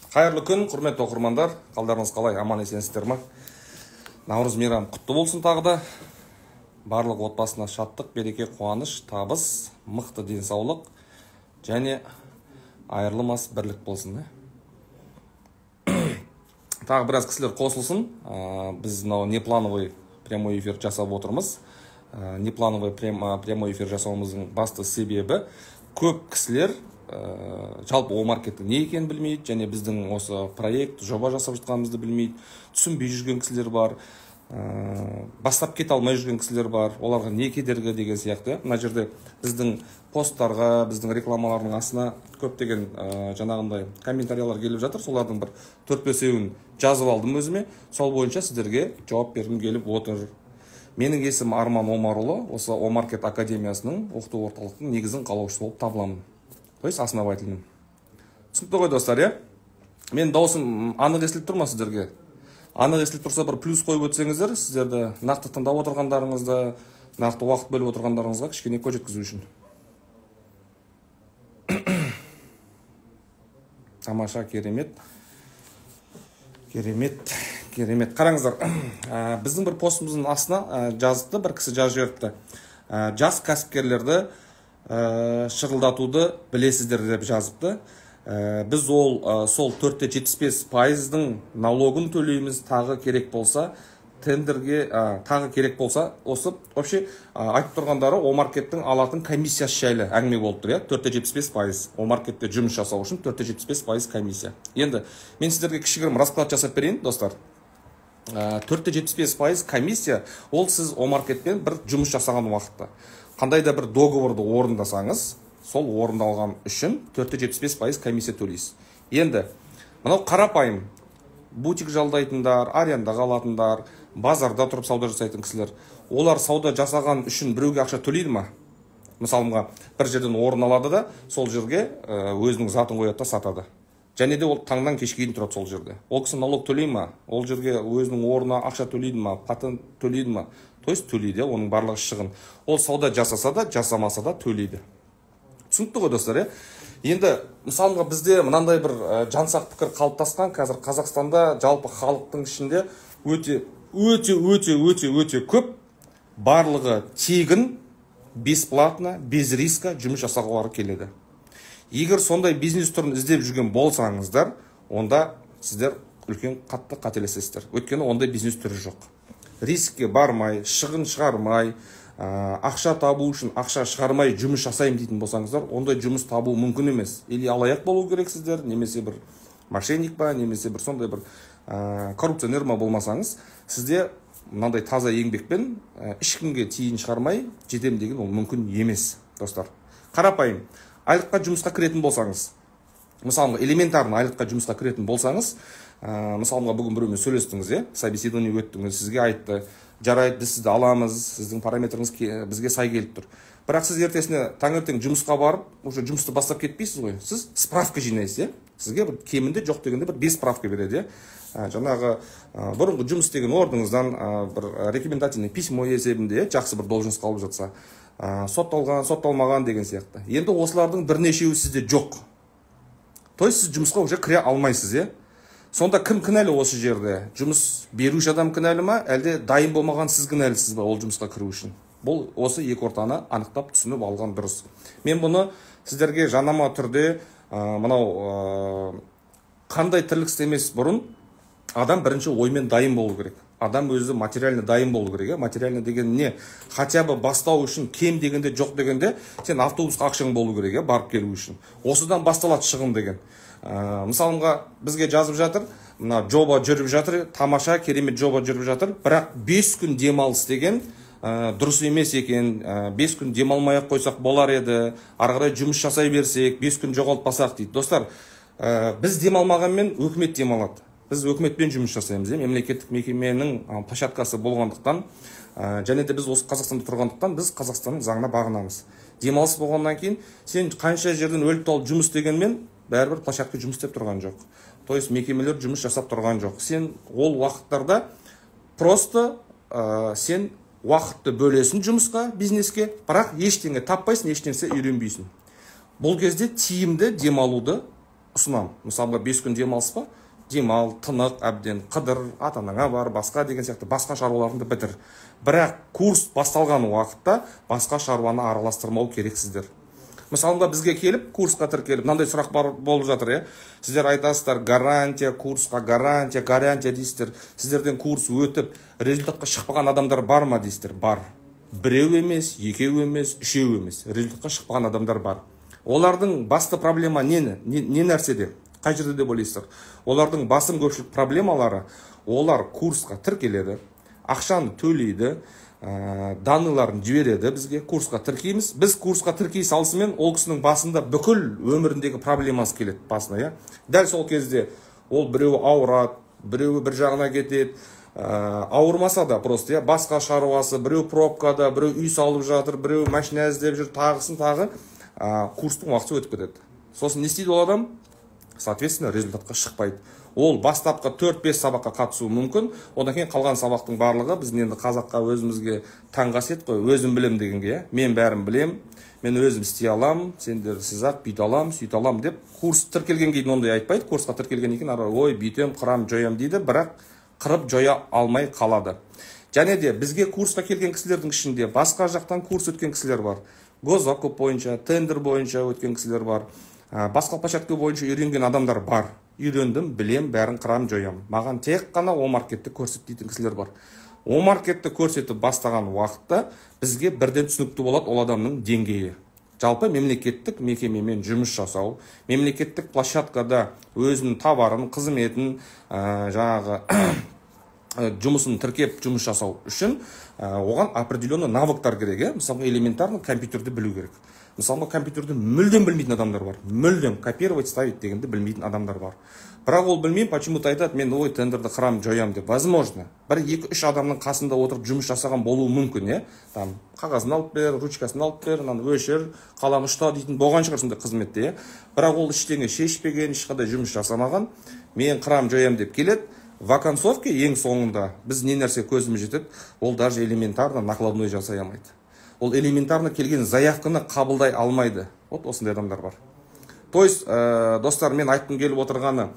Қайырлы күн, құрметті оқырмандар. Қалдарыңыз қалай? Аман есенсіздер ме? Наурыз мейрам құтты болсын тағы да. Барлық отбасына шаттық, береке, қуаныш, табыс, мықты денсаулық және айырылмас бірлік болсын. Тағы біраз кісілер қосылсын. Біз неплановый прямой эфир жасап отырмыз. Неплановый прямой эфир жасауымыздың басты себебі көп кісілер жалпы о-маркеттің не екенін білмейді, және біздің осы проект, жоба жасап жатқанымызды білмейді, түсінбей жүрген кісілер бар, бастап кете алмай жүрген кісілер бар, оларға не кедергі деген сияқты. Мына жерде біздің посттарға, біздің рекламалардың астына көптеген жаңағындай комментариялар келіп жатыр. Солардың бір 4-5-еуін жазып алдым өзіме. Сол бойынша сіздерге жауап бергім келіп отыр. Менің есімім Арман Омарұлы, осы о-маркет академиясының оқыту орталықтың негізін қалаушысы болып табыламын. То есть основателім. Түсінікті ғой достар, е? Мен даусым анық естіліп тұр ма сіздерге? Анық естіліп тұрса бір плюс қойып өтсеңіздер, сіздерді нақты тыңдап отырғандарыңызды, нақты уақыт бөліп отырғандарыңызға кішкене көз жеткізу үшін. Тамаша, керемет. Керемет. Қараңыздар, біздің бір постымыздың астына жазыпты, бір кісі жазып жіберіпті. Жас кәсіпкерлерді шырылдатуды білесіздер деп жазыпты. Біз сол 4-75%-ның налогын төлейміз, тағы керек болса, тендерге тағы керек болса, осы вообще айтып тұрғандары о-маркеттің алатын комиссиясы жайлы әңгіме болып тұр, 4-75%. О-маркетте жұмыс жасау үшін 4-75% комиссия. Енді мен сіздерге кішігірім расклад жасап берейін, достар. 4-75% комиссия, ол сіз о-маркетпен бір жұмыс жасаған уақытта. Қандай да бір договорды орындасаңыз, сол орындалған үшін 4-75% комиссия төлейсіз. Енді, мынау қарапайым бутик жалдайтындар, арендаға алатындар, базарда тұрып сауда жасайтын кісілер, олар сауда жасаған үшін біреуге ақша төлейді ма? Мысалымға, бір жерден орын алады да, сол жерге өзінің затын қояды да сатады. Және де ол таңнан кешке дейін тұрады сол жерде. Ол кісі налог төлей ма? Ол жерге өзінің орнына ақша төлейді ма? Патент төлейді ма? То есть төлейді, оның барлығы шығын. Ол сауда жасаса да, жасамаса да төлейді. Түсінікті ғой достар, Енді, мысалға бізде мынандай бір жансақ пікір қалыптасқан, қазір Қазақстанда жалпы халықтың ішінде өте көп барлығы тегін, бесплатно, без риска жұмыс жасағылары келеді. Егер сондай бизнес түрін іздеп жүрген болсаңыздар, онда сіздер үлкен қатты қателесесіздер. Өйткені ондай бизнес түрі жоқ. Рискке бармай, шығын шығармай, ақша табу үшін ақша шығармай жұмыс жасайым дейтін болсаңыздар, ондай жұмыс табу мүмкін емес. Или алаяқ болу керексіздер, немесе бір мошенник ба, немесе бір сондай бір коррупционер ма болмасаңыз, сізде мынандай таза еңбекпен ешкімге тиын шығармай жетем деген ол мүмкін емес, достар. Қарапайым, айлыққа жұмысқа кіретін болсаңыз, мысалға элементарный айлыққа жұмысқа кіретін болсаңыз, мысалға бүгін біреумен сөйлестіңіз, собеседование өттіңіз, сізге айтты, жарайды, біз сізді аламыз, сіздің параметріңіз бізге сай келіп тұр. Бірақ сіз ертесіне таңертең жұмысқа барып, уже жұмысты бастап кетпейсіз ғой. Сіз справка жинайсыз, сізге бір кемінде жоқ дегенде бір 5 справка береді, жаңағы бұрынғы жұмыс істеген орныңыздан бір рекомендательный письмо есебінде жақсы бір должность қалып жатса, сотталған, сотталмаған деген сияқты. Енді осылардың бірнешеуі сізде жоқ. То есть сіз жұмысқа уже кіре алмайсыз, Сонда кім кінәлі осы жерде? Жұмыс беруші адам кінәлі ма, әлде дайын болмаған сіз кінәлісіз ба ол жұмысқа кіру үшін? Бұл осы екі ортаны анықтап түсініп алған дұрыс. Мен бұны сіздерге жанама түрде мынау қандай тірлік істемес бұрын адам бірінші оймен дайын болу керек. Адам өзі материально дайын болу керек. Материально деген не? Хотя бы бастау үшін кем дегенде жоқ дегенде сен автобусқа ақшаң болу керек, барып келу үшін. Осыдан басталады шығын деген. Мысалымға бізге жазып жатыр, жоба жүріп жатыр, тамаша, керемет жоба жүріп жатыр, бірақ 5 күн демалыс деген дұрыс емес екен, 5 күн демалмай-ақ қойсақ болар еді, ары қарай жұмыс жасай берсек, 5 күн жоғалтпасақ дейді. Достар, біз демалмағанмен өкімет демалады. Біз өкіметпен жұмыс жасаймыз, мемлекеттік мекеменің площадкасы болғандықтан, және де біз осы Қазақстанда тұрғандықтан, біз Қазақстанның заңына бағынамыз. Демалыс болғаннан кейін, сен қанша жерден өліп талып жұмыс дегенмен, бәрібір площадка жұмыс істеп тұрған жоқ. То есть мекемелер жұмыс жасап тұрған жоқ. Сен ол уақыттарда просто сен уақытты бөлесің жұмысқа, бизнеске, бірақ ештеңе таппайсың, ештеңе үйренбейсің. Бұл кезде тиімді демалуды ұсынамын. Мысалға 5 күн демалыс па, демал, тынық, әбден қыдыр, ата-анаңа бар, басқа деген сияқты басқа шаруаларыңды бітір. Бірақ курс басталған уақытта басқа шаруаны араластырмау керексіздер. Мысалға бізге келіп, курсқа тіркеліп, мынандай сұрақ болып жатыр, сіздер айтасыздар, гарантия, курсқа гарантия дейсіздер. Сіздерден курс өтіп, результатқа шықпаған адамдар бар ма дейсіздер? Бар. Біреу емес, екеу емес, үшеу емес. Результатқа шықпаған адамдар бар. Олардың басты проблема не нәрседе? Қай жерде деп ойлайсыздар? Олардың басым көпшілік проблемалары, олар курсқа тіркеледі, ақшаны төлейді, даныларын жібереді бізге, курсқа тіркейміз. Біз курсқа тіркей салысымен ол кісінің басында бүкіл өміріндегі проблемасы келеді басына, Дәл сол кезде ол біреуі ауырады, біреуі бір жағына кетеді, ауырмаса да просто, басқа шаруасы, біреу пробкада, біреу үй салып жатыр, біреу машина іздеп жүр, тағысын тағы, курстың уақыты өтіп кетеді. Сосын не істейді ол адам? Соответственно, результатқа шықпайды. Ол бастапқы 4-5 сабаққа қатысуы мүмкін, одан кейін қалған сабақтың барлығы біздің енді қазаққа өзімізге таңғасиет қой, өзім білем дегенге, мен бәрін білем, мен өзім істей алам, сендер сіз-ақ бүйт алам, сөйт алам деп, курс тіркелген кейін ондай айтпайды, курсқа тіркелген екен, ой, бүйтем, қырам, жоям дейді, бірақ қырып жоя алмай қалады. Және де бізге курсқа келген кісілердің ішінде басқа жақтан курс өткен кісілер бар. Госзакуп бойынша, тендер бойынша өткен кісілер бар. Басқа площадка бойынша үйренген адамдар бар. Үйрендім, білем, бәрін қырам, жоям. Маған тек қана О-маркетті көрсет дейтін кісілер бар. О-маркетті көрсетіп бастаған уақытта бізге бірден түсінікті болады ол адамның деңгейі. Жалпы мемлекеттік мекемемен жұмыс жасау, мемлекеттік площадкада өзінің товарын, қызметін, жаңағы жұмысын тіркеп жұмыс жасау үшін оған определенный навыктар керек, Мысалы, элементарно компьютерді білу керек. Мысалы, компьютерді мүлдем білмейтін адамдар бар. Мүлдем копировать, ставить дегенді білмейтін адамдар бар. Бірақ ол білмеймін, почему-то айтады, мен ой, тендерді қырам, жоям деп. Возможно. Бір 2-3 адамның қасында отырып жұмыс жасаған болуы мүмкін, Там қағазын алып бер, ручкасын алып бер, өшір, қалам ұшта дейтін болған шығар сондай қызметте, Бірақ ол ештеңе шешпеген, ешқандай жұмыс жасамаған, мен қырам, жоям деп келеді. В оконцовке ең соңында біз не нәрсе көзіміз жетеді, ол даже элементарно накладной жасай алмайды. Ол элементарно келген заявканы қабылдай алмайды. Вот осындай адамдар бар. То есть, достар, мен айтқым келіп отырғаны,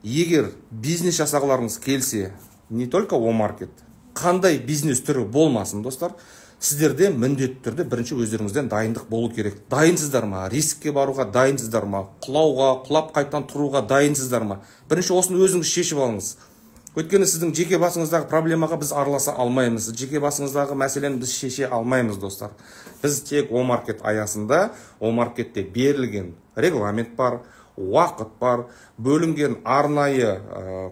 егер бизнес жасағыларыңыз келсе, не только О-маркет, қандай бизнес түрі болмасын, достар, сіздерде міндетті түрде бірінші өздеріңізден дайындық болу керек. Дайынсыздар ма? Рискке баруға дайынсыздар ма? Құлауға, құлап қайттан тұруға дайынсыздар ма? Бірінші осыны өзіңіз шешіп алыңыз. Өйткені сіздің жеке басыңыздағы проблемаға біз араласа алмаймыз. Жеке басыңыздағы мәселені біз шеше алмаймыз, достар. Біз тек О-маркет аясында, О-маркетте берілген регламент бар, уақыт бар, бөлінген арнайы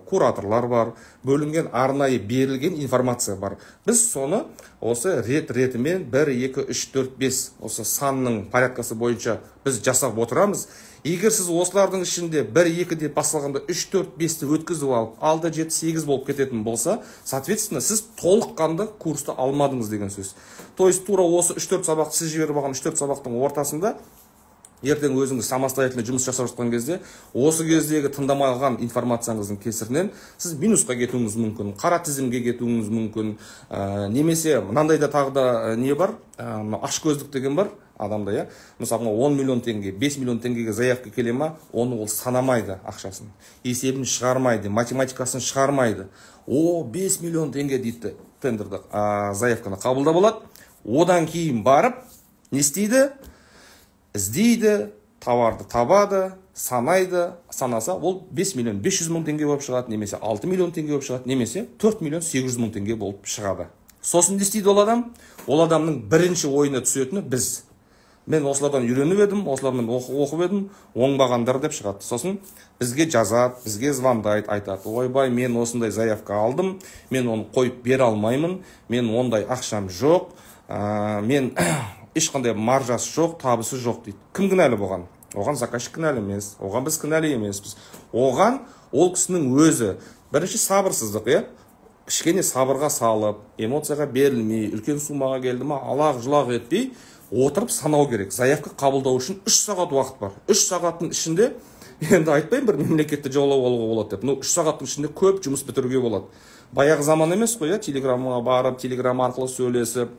кураторлар бар, бөлінген арнайы берілген информация бар. Біз соны осы рет-ретімен 1, 2, 3, 4, 5 осы санның порядкасы бойынша біз жасап отырамыз. Егер сіз осылардың ішінде 1, 2 деп басталғанда 3, 4, 5-ті өткізіп алып, 6, 7, 8 болып кететін болса, соответственно, сіз толыққанды курсты алмадыңыз деген сөз. То есть, тура осы 3-4 сабақты сіз жіберіп алған 3-4 сабақтың ортасында ертең өзіңіз самостоятельно жұмыс жасап жатқан кезде, осы кездегі тыңдамай алған информацияңыздың кесірінен сіз минусқа кетуіңіз мүмкін, қара тізімге кетуіңіз мүмкін, немесе мынандай да тағы да не бар, ашкөздік деген бар адамда, мысалы 10 миллион теңге, 5 миллион теңгеге заявка келе ма, оны ол санамайды ақшасын, есебін шығармайды, математикасын шығармайды. 5 миллион теңге дейді тендерді, заявканы қабылдап алады, одан кейін барып, не істейді? Іздейді, товарды табады, санайды, санаса, ол 5 миллион 500 мың теңге болып шығады, немесе 6 миллион теңге болып шығады, немесе 4 миллион 800 мың теңге болып шығады. Сосын не істейді ол адам? Ол адамның бірінші ойына түсетіні біз. Мен осылардан үйреніп едім, осылармен оқып едім, оңбағандар деп шығады. Сосын бізге жазады, бізге звондайды, айтады, ойбай, мен осындай заявка алдым, мен оны қойып бере алмаймын, мен ондай ақшам жоқ, мен ешқандай маржасы жоқ, табысы жоқ дейді. Кім кінәлі болған? Оған заказчик кінәлі емес, оған біз кінәлі емеспіз. Оған ол кісінің өзі бірінші сабырсыздық, кішкене сабырға салып, эмоцияға берілмей, үлкен сумаға келді ма, алақ-жұлақ етпей, отырып санау керек. Заявка қабылдау үшін 3 сағат уақыт бар. 3 сағаттың ішінде енді айтпаймын бір мемлекетті жаулап алуға болады деп. 3 сағаттың ішінде көп жұмыс бітіруге болады. Баяғы заман емес қой, телеграммаға барып, телеграмма арқылы сөйлесіп,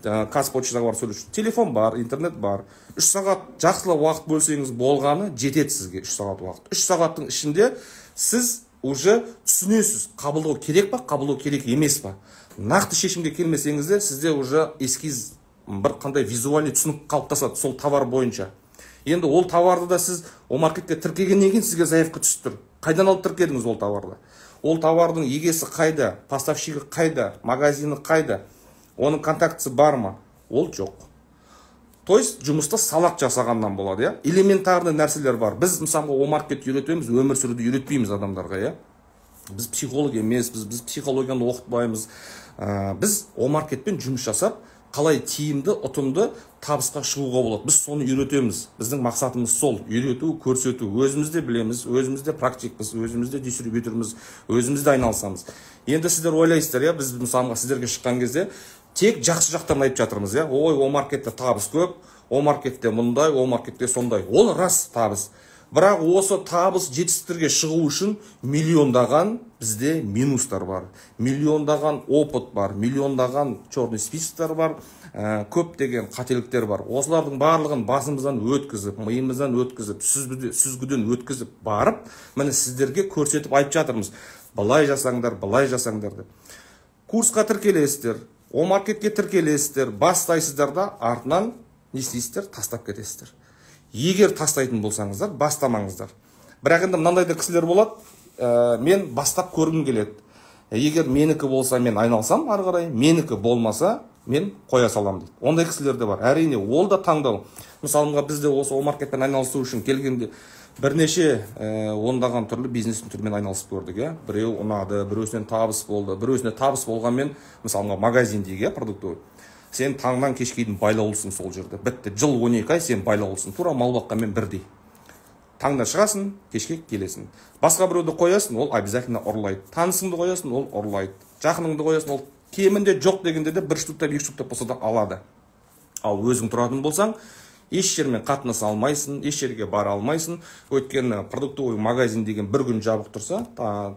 қазпочтаға барып сөйлесіп. Телефон бар, интернет бар. 3 сағат жақсылап уақыт бөлсеңіз болғаны жетеді сізге 3 сағат уақыт. 3 сағаттың ішінде сіз уже түсінесіз, қабылдау керек па, қабылдау керек емес па. Нақты шешімге келмесеңіз де сізде уже эскиз, бір қандай визуальный түсінік қалыптасады сол товар бойынша. Енді ол товарды да сіз Омаркетке тіркегеннен кейін сізге заявка түсіп тұр. Қайдан алып тіркедіңіз ол товарды? Ол товардың егесі қайда, поставщигі қайда, магазины қайда, оның контактісі бар ма? Ол жоқ. То есть жұмыста салақ жасағаннан болады, элементарный нәрселер бар. Біз мысалы Омаркетті үйретеміз, өмір сүруді үйретпейміз адамдарға, Біз психолог емес, біз психологияны оқытпаймыз. Біз Омаркетпен жұмыс жасап, қалай тиімді, ұтымды табысқа шығуға болады. Біз соны үйретеміз. Біздің мақсатымыз сол, үйрету, көрсету. Өзімізде білеміз, өзімізде практикпіз, өзімізде дистрибьютормыз, өзімізде айналысамыз. Енді сіздер ойлайсыздар, біз мысалы сіздерге шыққан кезде тек жақсы жақтарын айтып жатырмыз, Ой, Омаркетте табыс көп, Омаркетте мұндай, Омаркетте сондай. Ол рас табыс. Бірақ осы табыс жетістіктерге шығу үшін миллиондаған бізде минустар бар, миллиондаған опыт бар, миллиондаған черный списоктар бар, көптеген қателіктер бар. Осылардың барлығын басымыздан өткізіп, миымыздан өткізіп, сүзгіден өткізіп барып, міне сіздерге көрсетіп айтып жатырмыз. Былай жасаңдар, былай жасаңдар деп. Курсқа тіркелесіздер, Омаркетке тіркелесіздер, бастайсыздар да артынан не істейсіздер, тастап кетесіздер. Егер тастайтын болсаңыздар, бастамаңыздар. Бірақ енді мынандай да кісілер болады, мен бастап көргім келеді. Егер менікі болса мен айналсам ары қарай, менікі болмаса мен қоя салам дейді. Ондай кісілер де бар. Әрине, ол да таңдау. Мысалға бізде осы Омаркетпен айналысу үшін келгенде бірнеше ондаған түрлі бизнестің түрімен айналысып көрдік, Біреу ұнады, біреусінен табыс болды, біреусіне табыс болғанмен, мысалға магазин дейік, продуктовый. Сен таңнан кешке дейін байлаулысың сол жерде. Бітті. Жыл 12 ай сен байлаулысың. Тура мал баққанмен бірдей. Таңда шығасың, кешке келесің. Басқа біреуді қоясың, ол обязательно ұрлайды. Танысыңды қоясың, ол ұрлайды. Жақыныңды қоясың, ол кемінде жоқ дегенде де бір штуктап, екі штуктап болса да алады. Ал өзің тұратын болсаң, еш жермен қатынаса алмайсың, еш жерге бара алмайсың. Өйткені продуктовый магазин деген бір күн жабық тұрса,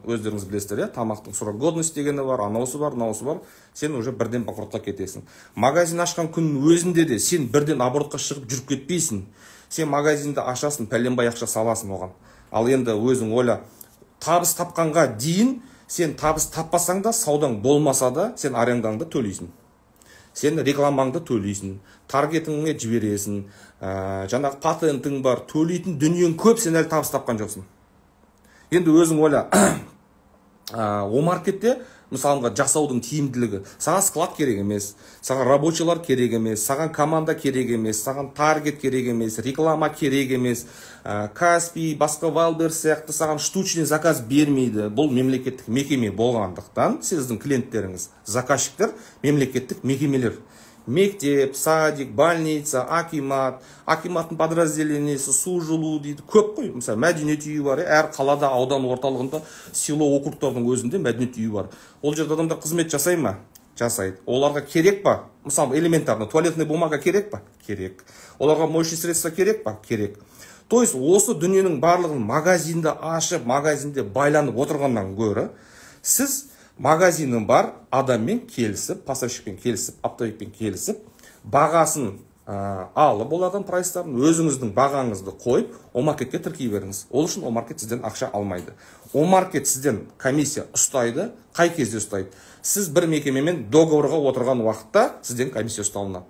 өздеріңіз білесіздер, тамақтың срок годности дегені бар, анаусы бар, мынаусы бар. Сен уже бірден банкротқа кетесің. Магазин ашқан күннің өзінде де сен бірден оборотқа шығып жүріп кетпейсің. Сен магазинді ашасың, пәленбай ақша саласың оған. Ал енді өзің ойла, табыс тапқанға дейін сен табыс таппасаң да, саудаң болмаса да, сен арендаңды төлейсің. Сен рекламаңды төлейсің, таргетіңе жібересің, жаңағы патентің бар, төлейтін дүниең көп, сен әлі табыс тапқан жоқсың. Енді өзің ойла, Омаркетте мысалға жасаудың тиімділігі, саған склад керек емес, саған рабочилар керек емес, саған команда керек емес, саған таргет керек емес, реклама керек емес, Каспи, басқа Валбер сияқты саған штучный заказ бермейді. Бұл мемлекеттік мекеме болғандықтан, сіздің клиенттеріңіз, заказчиктер мемлекеттік мекемелер. Мектеп, садик, больница, акиматтың подразделениесі, су жылу дейді, көп қой. Мысалы, мәдениет үйі бар, әр қалада, аудан орталығында, село округтардың өзінде мәдениет үйі бар. Ол жерде адамдар қызмет жасай ма? Жасайды. Оларға керек па? Мысалы, элементарно, туалетный бумага керек па? Керек. Оларға моющие средства керек па? Керек. То есть, осы дүниенің барлығын магазинді ашып, магазинде байланып отырғаннан гөрі, сіз магазинің бар, адаммен келісіп, поставщикпен келісіп, оптовикпен келісіп, бағасын алып олардан прайстарын, өзіңіздің бағаңызды қойып, Омаркетке тіркей беріңіз. Ол үшін Омаркет сізден ақша алмайды. Омаркет сізден комиссия ұстайды, қай кезде ұстайды? Сіз бір мекемемен договорға отырған уақытта сізден комиссия ұсталынады.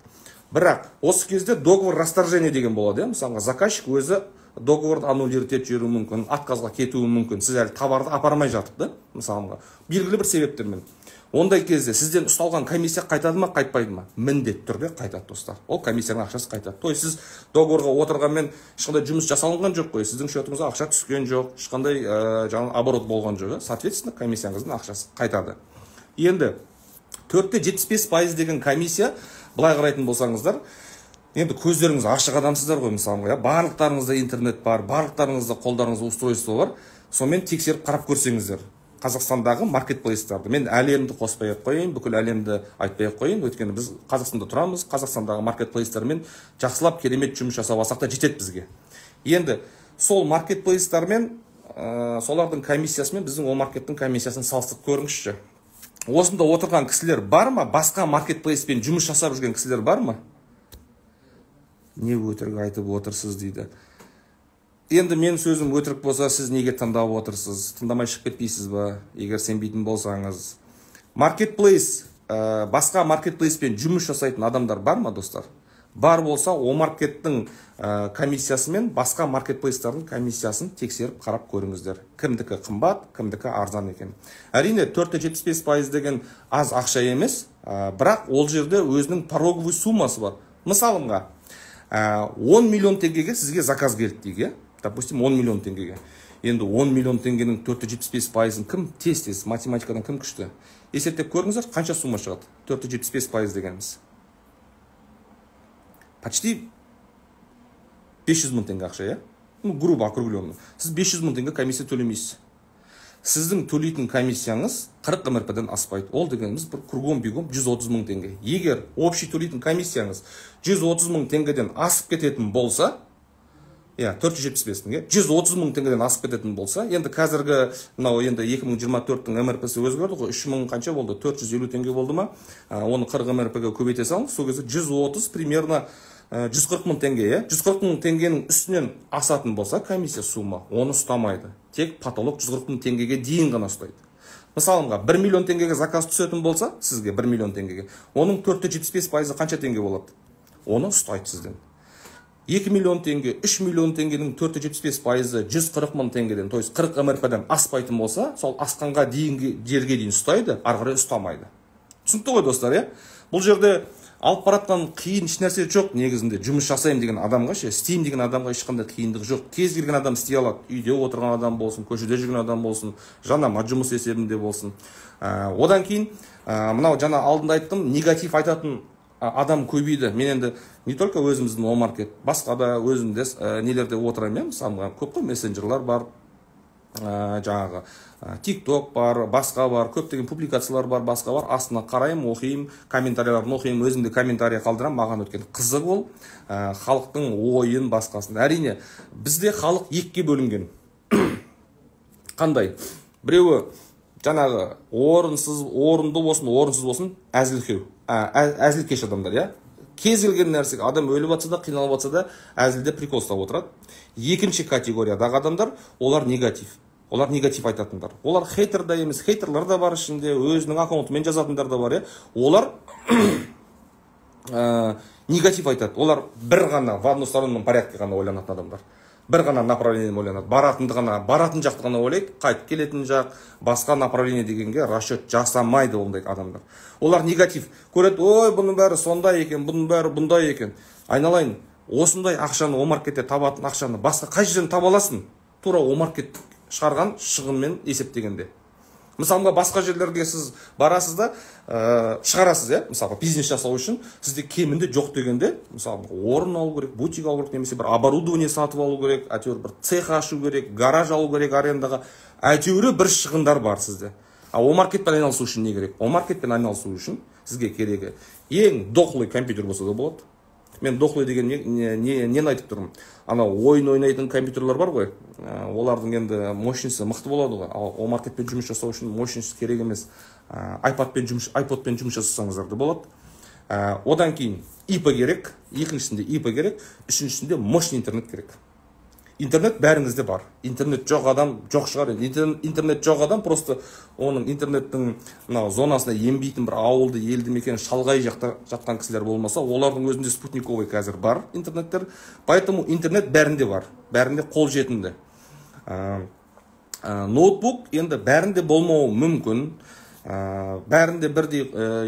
Бірақ осы кезде договор расторжение деген болады. Мысалға, заказчик өзі договорды аннулировать етіп жіберуі мүмкін, отказға кетуі мүмкін. Сіз әлі товарды апармай жатып, мысалға, белгілі бір себептермен. Ондай кезде сізден ұсталған комиссия қайтады ма, қайтпайды ма? Міндетті түрде қайтады, достар. Ол комиссияның ақшасы қайтады. То есть сіз договорға отырғанмен ешқандай жұмыс жасалынған жоқ қой, сіздің счетыңызға ақша түскен жоқ, ешқандай оборот болған жоқ. Соответственно, комиссияңыздың ақшасы қайтады. Енді 4,75% деген комиссия, былай қарайтын болсаңыздар, енді көздеріңіз ашық адамсыздар ғой, мысалы, барлықтарыңызда интернет бар, барлықтарыңызда қолдарыңызда устройство бар, сонымен тексеріп қарап көрсеңіздер. Қазақстандағы маркетплейстарды. Мен әлемді қоспай ақ қойын, бүкіл әлемді айтпай ақ қойын, өйткені біз Қазақстанда тұрамыз, Қазақстандағы маркетплейстермен жақсылап керемет жұмыс жасап алсақ та жетеді бізге. Енді сол маркетплейстармен солардың комиссиясымен біздің ол маркеттің комиссиясын салыстырып көріңізші. Осында отырған кісілер бар ма? Басқа маркетплейспен жұмыс жасап жүрген кісілер бар ма? Не өтірік айтып отырсыз дейді. Енді мен сөзім өтірік болса, сіз неге тыңдап отырсыз? Тыңдамай шығып кетпейсіз ба? Егер сенбейтін болсаңыз. Маркетплейс, басқа маркетплейспен жұмыс жасайтын адамдар бар ма, достар? Бар болса, о маркеттің комиссиясымен басқа маркетплейстардың комиссиясын тексеріп қарап көріңіздер. Кімдікі қымбат, кімдікі арзан екен. Әрине 4,75% деген аз ақша емес, бірақ ол жерде өзінің пороговый суммасы бар. Мысалымға, 10 миллион теңгеге сізге заказ келді дейік, допустим, 10 миллион теңгеге. Енді 10 миллион теңгенің 4,75%-ын кім тез, математикадан кім күшті? Есептеп көріңіздер, қанша сумма шығады? 4,75% дегеніміз. Почти 500 мың теңге ақша, грубо округленно. Сіз 500 мың теңге комиссия төлемейсіз. Сіздің төлейтін комиссияңыз 40 МРП-ден аспайды. Ол дегеніміз бір кругом-бегом 130 мың теңге. Егер общий төлейтін комиссияңыз 130 мың теңгеден асып кететін болса, 475-ге 130 мың теңгеден асып кететін болса, енді қазіргі 2024-тің МРП-сі өзгерді ғой, 3 мың қанша болды? 450 теңге болды ма? Оны 40 МРП-ге көбейте салыңыз, сол кезде 130 примерно 140 мың теңге, 140 мың теңгенің үстінен асатын болса, комиссия сумма, оны ұстамайды. Тек потолок 140 мың теңгеге дейін ғана ұстайды. Мысалымға, 1 миллион теңгеге заказ түсетін болса, сізге 1 миллион теңгеге, оның 4,75% қанша теңге болады? Оны ұстайды сізден. 2 миллион теңге, 3 миллион теңгенің 4,75% 140 мың теңгеден, то есть 40 МРП-ден аспайтын болса, сол асқанға дейінгі жерге дейін ұстайды, арғырай ұстамайды. Түсінікті ғой, достар, Бұл жерде алып баратқан қиын еш нәрсе жоқ, негізінде жұмыс жасайым деген адамға, істеймін деген адамға ешқандай қиындық жоқ. Кез келген адам істей алады. Үйде отырған адам болсын, көшеде жүрген адам болсын, жанама жұмыс есебінде болсын. Одан кейін, мынау жаңа алдында айттым, негатив айтатын адам көбейді. Мен енді не только өзіміздің о маркет, басқа да өзімде нелерде отырамын, мысалға көп қой мессенджерлар бар, жаңағы TikTok бар, басқа бар, көптеген публикациялар бар, басқа бар. Астына қараймын, оқимын, комментарияларын оқимын, өзімде комментарий қалдырам, маған өткен қызық ол, халықтың ойын басқасын. Әрине, бізде халық екіге бөлінген. Қандай? Біреуі жаңағы орынды болсын, орынсыз болсын, әзілкеш адамдар, Кез келген нәрсеге адам өліп жатса да, қиналып жатса да, әзілде прикол ұстап отырады. Екінші категориядағы адамдар, олар негатив. Олар негатив айтатындар. Олар хейтер да емес, хейтерлар да бар ішінде, өзінің аккаунтымен жазатындар да бар, Олар негатив айтады. Олар бір ғана в одностороннем порядке ғана ойланатын адамдар. Бір ғана направлениемен ойланады. Баратын жақты ғана ойлайды, қайтып келетін жақ, басқа направление дегенге расчет жасамайды ондай адамдар. Олар негатив көреді, ой, бұның бәрі сондай екен, бұның бәрі бұндай екен. Айналайын, осындай ақшаны, о маркетте табатын ақшаны басқа қай жерден таба аласың? Тура о маркет шығарған шығынмен есептегенде. Мысалға, басқа жерлерге сіз барасыз да, шығарасыз, мысалға, бизнес жасау үшін сізде кемінде жоқ дегенде, мысалға, орын алу керек, бутик алу керек, немесе бір оборудование сатып алу керек, әйтеуір бір цех ашу керек, гараж алу керек арендаға, әйтеуір бір шығындар бар сізде. О маркетпен айналысу үшін не керек? О маркетпен айналысу үшін сізге керегі ең дохлый компьютер болса да болады. Мен дохлый деген нені айтып тұрмын? Ойын ойнайтын компьютерлер бар ғой, олардың енді мощностьі мықты болады ғой. О маркетпен жұмыс жасау үшін мощность керек емес. iPodпен жұмыс жасасаңыздар да болады. Одан кейін IP керек, екіншісінде IP керек, үшіншісінде мощный интернет керек. Интернет бәріңізде бар. Интернет жоқ адам жоқ шығар. Интернет жоқ адам просто оның интернеттің зонасына енбейтін бір ауылды, елді мекен, шалғай жақта жатқан кісілер болмаса, олардың өзінде спутниковый қазір бар интернеттер. Поэтому интернет бәрінде бар. Бәрінде қол жетімді. Ноутбук енді бәрінде болмауы мүмкін. Бәрінде бірдей,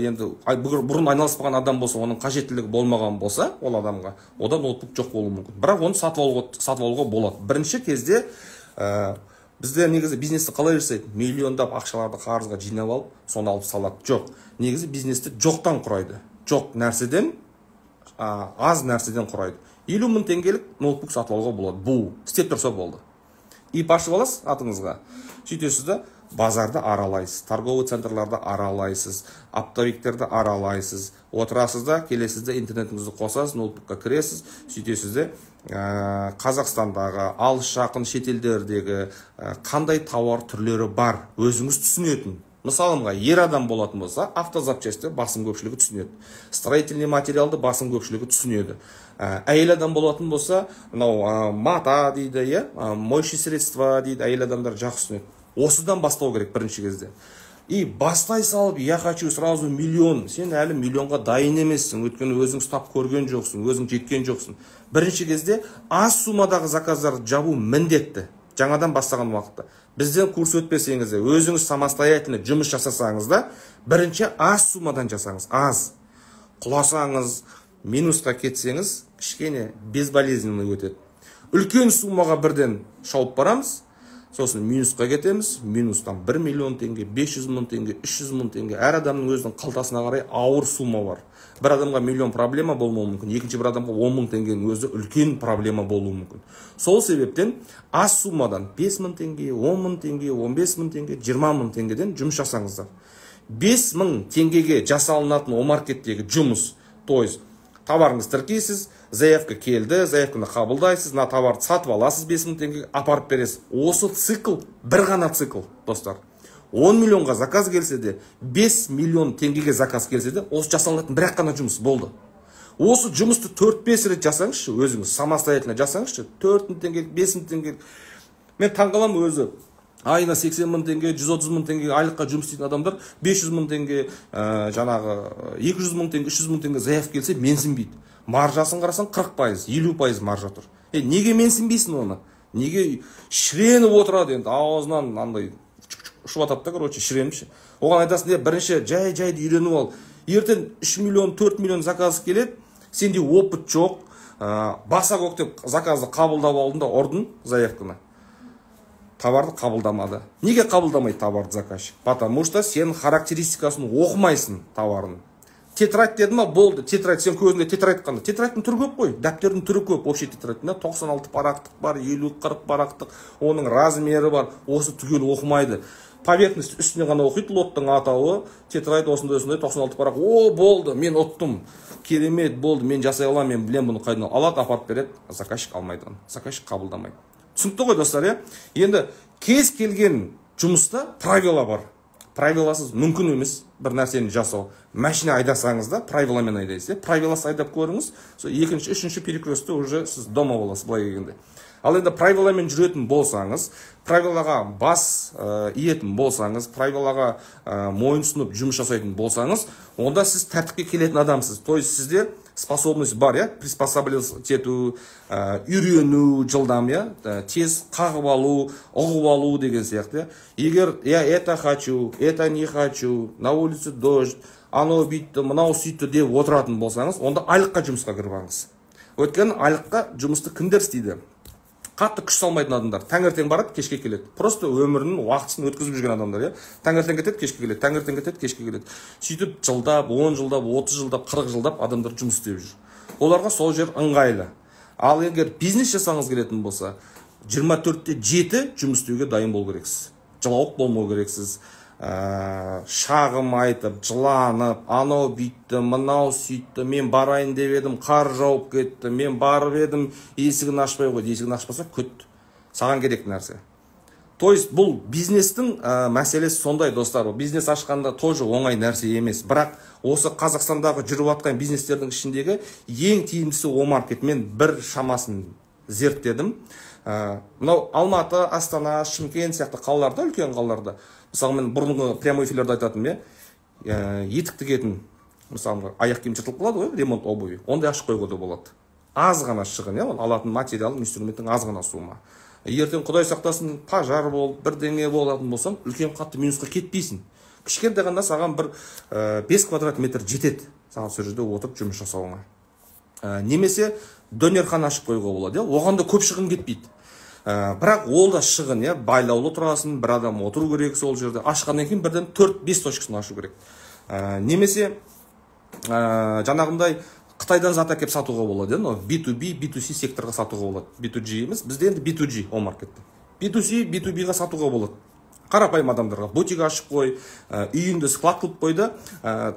енді бұрын айналыспаған адам болса, оның қажеттілігі болмаған болса, ол адамға, ода ноутбук жоқ болуы мүмкін. Бірақ оны сатып алуға болады. Бірінші кезде бізде негізі бизнесті қалай жасайды? Миллиондап ақшаларды қарызға жинап алып, соны алып салады. Жоқ. Негізі бизнесті жоқтан құрайды. Жоқ нәрседен, аз нәрседен құрайды. 50 мың теңгелік ноутбук сатып алуға болады. Бұл істеп тұрса болды. ип ашып аласыз атыңызға, сөйтесіз да базарды аралайсыз, торговый центрларды аралайсыз, оптовиктерді аралайсыз, отырасыз да, келесіз де интернетіңізді қосасыз, ноутбукқа кіресіз, сөйтесіз де Қазақстандағы, алыс жақын шетелдердегі қандай тауар түрлері бар, өзіңіз түсінетін. Мысалымға, ер адам болатын болса, автозапчасты басым көпшілігі түсінеді. Строительный материалды басым көпшілігі түсінеді. Әйел адам болатын болса, мата дейді, моющие средства дейді, әйел адамдар жақсы түсінеді. Осыдан бастау керек бірінші кезде. И бастай салып, я хочу сразу миллион. Сен әлі миллионға дайын емессің, өйткені өзің ұстап көрген жоқсың, өзің жеткен жоқсың. Бірінші кезде аз суммадағы заказдарды жабу міндетті. Жаңадан бастаған уақытта. Бізден курс өтпесеңіз де, өзіңіз самостоятельно жұмыс жасасаңыз да, бірінші аз суммадан жасаңыз, аз. Құласаңыз, минусқа кетсеңіз, кішкене безболезненный өтеді. Үлкен суммаға бірден шауып барамыз, сосын минусқа кетеміз, минустан 1 миллион теңге, 500 мың теңге, 300 мың теңге, әр адамның өзінің қалтасына қарай ауыр сумма бар. Бір адамға миллион проблема болуы мүмкін, екінші бір адамға 10 мың теңгенің өзі үлкен проблема болуы мүмкін. Сол себептен аз суммадан 5 мың теңге, 10 мың теңге, 15 мың теңге, 20 мың теңгеден жұмыс жасаңыздар. 5 мың теңгеге жасалынатын о-маркеттегі жұмыс, то есть товарыңыз тіркейсіз, заявка келді, заявканы қабылдайсыз, на товарды сатып аласыз, 5 мың теңгеге апарып бересіз. Осы цикл, бір ғана цикл, достар. 10 миллионға заказ келсе де, 5 миллион теңгеге заказ келсе де, осы жасалынатын бір қана жұмыс болды. Осы жұмысты 4-5 рет жасаңызшы, өзіңіз самостоятельно жасаңызшы, 4 мың теңге, 5 мың теңге. Мен таңғалам өзі. Айына 80 мың теңге, 130 мың теңге айлыққа жұмыс істейтін адамдар 500 мың теңге, жаңағы 200 мың теңге, 300 мың теңге заявка келсе менсінбейді. Маржасын қарасаң 40%, 50% маржа тұр. Неге менсінбейсің оны? Неге шіреніп отырады енді, ауызынан андай ұшып атады да, короче, шіреніп. Оған айтасың, бірінші жай-жайды үйреніп ал. Ертең 3 миллион, 4 миллион заказ келеді, сенде опыт жоқ, баса көктеп заказды қабылдап алдың да ұрдың заявканы. Товарды қабылдамады. Неге қабылдамайды товарды заказчик? Потому что сен характеристикасын оқымайсың товарын. Тетрадь деді ма, болды. Тетрадь, сен көзіңде тетрадь қандай. Тетрадьтің түрі көп қой. Дәптердің түрі көп. Общий тетрадьтің 96 парақтық бар, 50-40 парақтық. Оның размері бар. Осы түгел оқымайды. Поверхность үстіне ғана оқиды, лоттың атауы, тетрадь осындай 96 парақ. О, болды, мен ұттым. Керемет болды, мен жасай аламын, мен білем бұны қайдан. Алады, апарып береді. Заказчик алмайды. Заказчик қабылдамайды. Түсінікті ғой, достар, енді кез келген жұмыста правила бар. Правиласыз мүмкін емес бір нәрсені жасау. Машина айдасаңыз да правиламен айдайсыз. Правиласыз айдап көріңіз, екінші, үшінші перекрестте уже сіз дома боласыз, былай келгенде. Ал енді правиламен жүретін болсаңыз, правилаға бас иетін болсаңыз, правилаға мойынсұнып жұмыс жасайтын болсаңыз, онда сіз тәртіпке келетін адамсыз. То есть сізде способность бар, приспособленность ету, үйрену жылдам, тез қағып алу, ұғып алу деген сияқты. Егер я это хочу, это не хочу, на улице дождь, анау бүйтті, мынау сөйтті деп отыратын болсаңыз, онда айлыққа жұмысқа кірбаңыз. Өйткені айлыққа жұмысты кімдер істейді? Қатты күш салмайтын адамдар. Таңертең барады, кешке келеді. Просто өмірінің уақытысын өткізіп жүрген адамдар, Таңертең кетеді, кешке келеді, таңертең кетеді, кешке келеді. Сөйтіп жылдап, 10 жылдап, 30 жылдап, 40 жылдап адамдар жұмыс істеп жүр. Оларға сол жер ыңғайлы. Ал егер бизнес жасаңыз келетін болса, 24-те 7 жұмыс істеуге дайын болу керексіз. Жылауық болмау керексіз. Шағым айтып, жыланып, анау бүйтті, мынау сөйтті, мен барайын деп едім, қар жауып кетті, мен барып едім, есігін ашпай қойды, есігін ашпаса күт. Саған керек нәрсе. То есть бұл бизнестің мәселесі сондай, достар. Бизнес ашқанда тоже оңай нәрсе емес. Бірақ осы Қазақстандағы жүріп атқан бизнестердің ішіндегі ең тиімдісі о-маркет. Мен бір шамасын зерттедім. Мынау Алматы, Астана, Шымкент сияқты қалаларда, үлкен қалаларда. Мысалы, мен бұрынғы прямой эфирлерде айтатым, етік тігетін, мысалы, аяқ киім жыртылып қалады ғой, ремонт обуви. Ондай ашып қоюға да болады. Аз ғана шығын, алатын материал, инструменттің аз ғана сумма. Ертең Құдай сақтасын, пожар болып, бірдеңе болатын болсаң, үлкен қатты минусқа кетпейсің. Кішкентай ғана саған бір 5 квадрат метр жетеді. Саған сол жерде отырып жұмыс жасауыңа. Немесе дөнерхан ашып қоюға болады, оған да көп шығын кетпейді. Бірақ ол да шығын, байлаулы тұрасың, бір адам отыру керек сол жерде. Ашқаннан кейін бірден 4-5 точкасын ашу керек. Немесе жаңағындай Қытайдан зат әкеп сатуға болады, B2B, B2C секторға сатуға болады. B2G емес, бізде енді B2G о-маркетте. B2C, B2B-ға сатуға болады. Қарапайым адамдарға бутик ашып қой, үйіңді склад қылып қойды,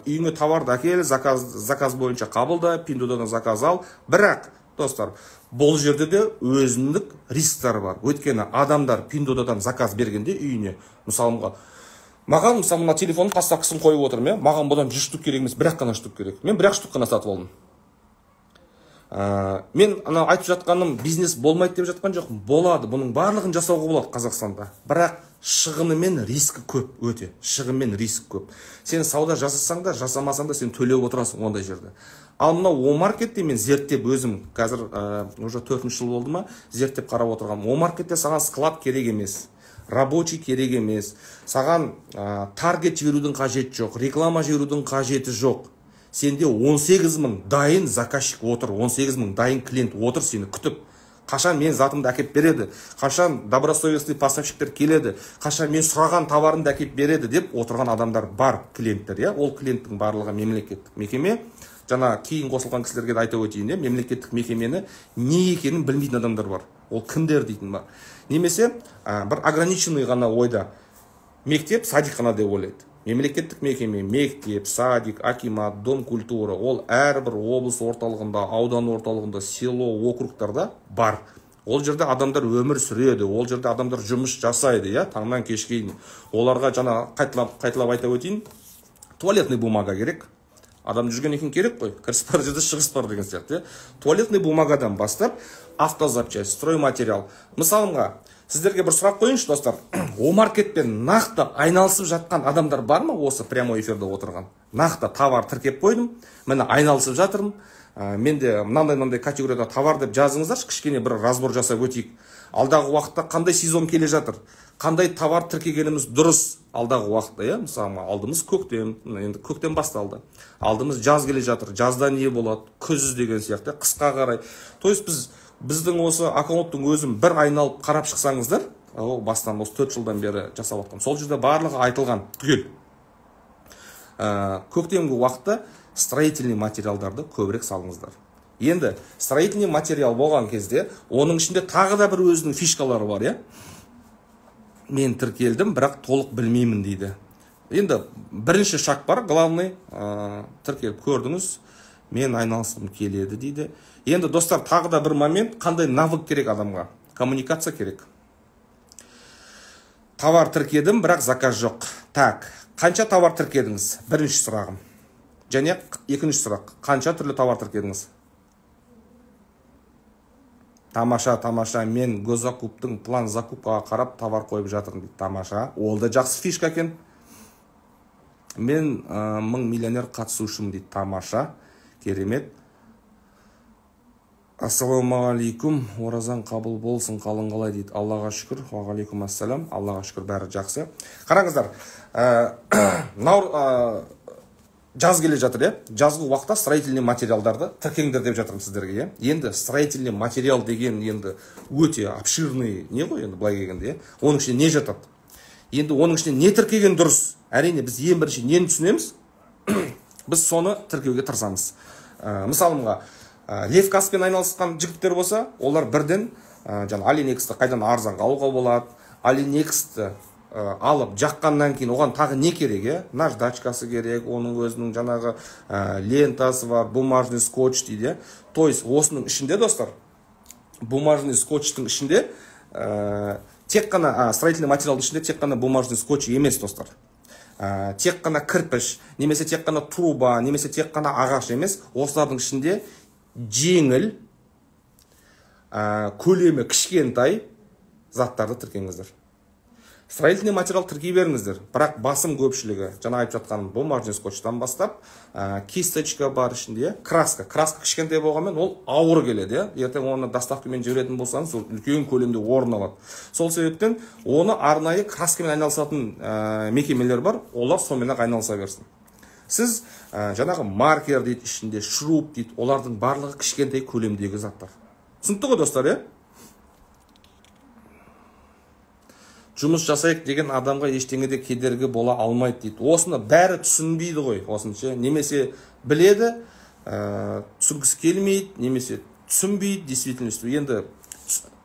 үйіңе товарды әкел, заказ бойынша қабылда, Пиндодан заказ ал. Бірақ, достар, бұл жерде де өзіндік рисктер бар. Өйткені адамдар Пиндодан заказ бергенде үйіне, мысалға, маған мысалы мына телефонның поставкасын қойып отырмын, маған бұдан 100 штук керек емес, бірақ қана штук керек. Мен бірақ штук қана сатып алдым. Мен айтып жатқаным бизнес болмайды деп жатқан жоқпын. Болады, бұның барлығын жасауға болады Қазақстанда. Бірақ шығыны мен рискі көп, өте. Шығын мен риск көп. Сен сауда жасасаң да, жасамасаң да сен төлеп отырасың ондай жерде. Ал мына О-маркетте мен зерттеп өзім, қазір уже 4-ші жыл болды ма, зерттеп қарап отырғам. О-маркетте саған склад керек емес, рабочий керек емес, саған таргет жіберудің қажеті жоқ, реклама жіберудің қажеті жоқ. Сенде 18 мың дайын заказчик отыр, 18 мың дайын клиент отыр сені күтіп. Қашан мен затымды әкеп береді, қашан добросовестный поставщиктер келеді, қашан мен сұраған товарымды әкеп береді деп отырған адамдар бар, клиенттер. Ол клиенттің барлығы мемлекеттік мекеме. Жана кейін қосылған кісілерге де айта өтейін, мемлекеттік мекемені не екенін білмейтін адамдар бар. Ол кімдер дейтін бар. Немесе бір ограниченный ғана ойда мектеп, садик қана деп ойлайды. Мемлекеттік мекеме, мектеп, садик, акимат, дом культура, ол әрбір облыс орталығында, аудан орталығында, село, округтарда бар. Ол жерде адамдар өмір сүреді, ол жерде адамдар жұмыс жасайды, таңнан кешке дейін. Оларға жана қайталап айта өтейін, туалетный бумага керек. Адам жүрген екен керек қой, кіріс бар жерде шығыс бар деген сияқты. Туалетный бумагадан бастап, автозапчасть, стройматериал. Мысалға, сіздерге бір сұрақ қойыңызшы, достар. О-маркетпен нақты айналысып жатқан адамдар бар ма осы прямой эфирде отырған? Нақты товар тіркеп қойдым, мені айналысып жатырмын. Менде мынандай категорияда товар деп жазыңыздаршы, кішкене бір разбор жасап өтейік. Алдағы уақытта қандай сезон келе жатыр? Қандай товар тіркегеніміз дұрыс алдағы уақытта, мысалы, алдымыз көктем, енді көктем басталды. Алдымыз жаз келе жатыр, жазда не болады, күз деген сияқты, қысқа қарай. То есть біздің осы аккаунттың өзін бір айналып қарап шықсаңыздар, ол бастан осы 4 жылдан бері жасап жатқан. Сол жерде барлығы айтылған түгел. Көктемгі уақытта строительный материалдарды көбірек салыңыздар. Енді строительный материал болған кезде, оның ішінде тағы да бір өзінің фишкалары бар, Мен тіркелдім, бірақ толық білмеймін дейді. Енді бірінші шаг бар, главный, тіркеліп көрдіңіз, мен айналысқым келеді дейді. Енді достар, тағы да бір момент, қандай навык керек адамға? Коммуникация керек. Товар тіркедім, бірақ заказ жоқ. Так, қанша товар тіркедіңіз? Бірінші сұрағым. Және екінші сұрақ, қанша түрлі товар тіркедіңіз? Тамаша, мен госзакуптың план закупкаға қарап товар қойып жатырмын дейді. Тамаша, ол да жақсы фишка екен. Мен 1000 миллионер қатысушым дейді. Тамаша, керемет. Ассалаумағалейкум, оразан қабыл болсын, қалың қалай дейді. Аллаға шүкір, уағалейкум ассалам, Аллаға шүкір, бәрі жақсы. Қараңыздар, жаз келе жатыр, жазғы уақытта строительный материалдарды тіркеңдер деп жатырмын сіздерге. Енді строительный материал деген енді өте обширный не ғой, енді былай келгенде, оның ішіне не жатады? Енді оның ішіне не тіркеген дұрыс? Әрине біз ең бірінші нені түсінеміз? Біз соны тіркеуге тырысамыз. Мысалымға, левкаспен айналысқан жігіттер болса, олар бірден Алинексті қайдан арзанға алуға болады. Алинексті алып жаққаннан кейін оған тағы не керек, наждачкасы керек, оның өзінің жаңағы лентасы бар, бумажный скотч дейді. То есть осының ішінде, достар, бумажный скотчтың ішінде тек қана строительный материалдың ішінде тек қана бумажный скотч емес, достар. Тек қана кірпіш, немесе тек қана труба, немесе тек қана ағаш емес, осылардың ішінде жеңіл, көлемі кішкентай заттарды тіркеңіздер. Строительный материал тіркей беріңіздер, бірақ басым көпшілігі, жаңа айтып жатқаным, бумажный скотчтан бастап, кисточка бар ішінде, краска кішкентай болғанмен ол ауыр келеді, ертең оны доставкамен жіберетін болсаңыз, ол үлкен көлемде орын алады. Сол себептен оны арнайы краскамен айналысатын мекемелер бар, олар сонымен айналыса берсін. Сіз жаңағы маркер дейді, ішінде шуруп дейді, олардың барлығы кішкентай көлемдегі заттар. Түсінікті ғой, достар, Жұмыс жасайық деген адамға ештеңеде кедергі бола алмайды дейді. Осыны бәрі түсінбейді ғой, осынша. Немесе біледі, түсінгісі келмейді, немесе түсінбейді, действительно. Енді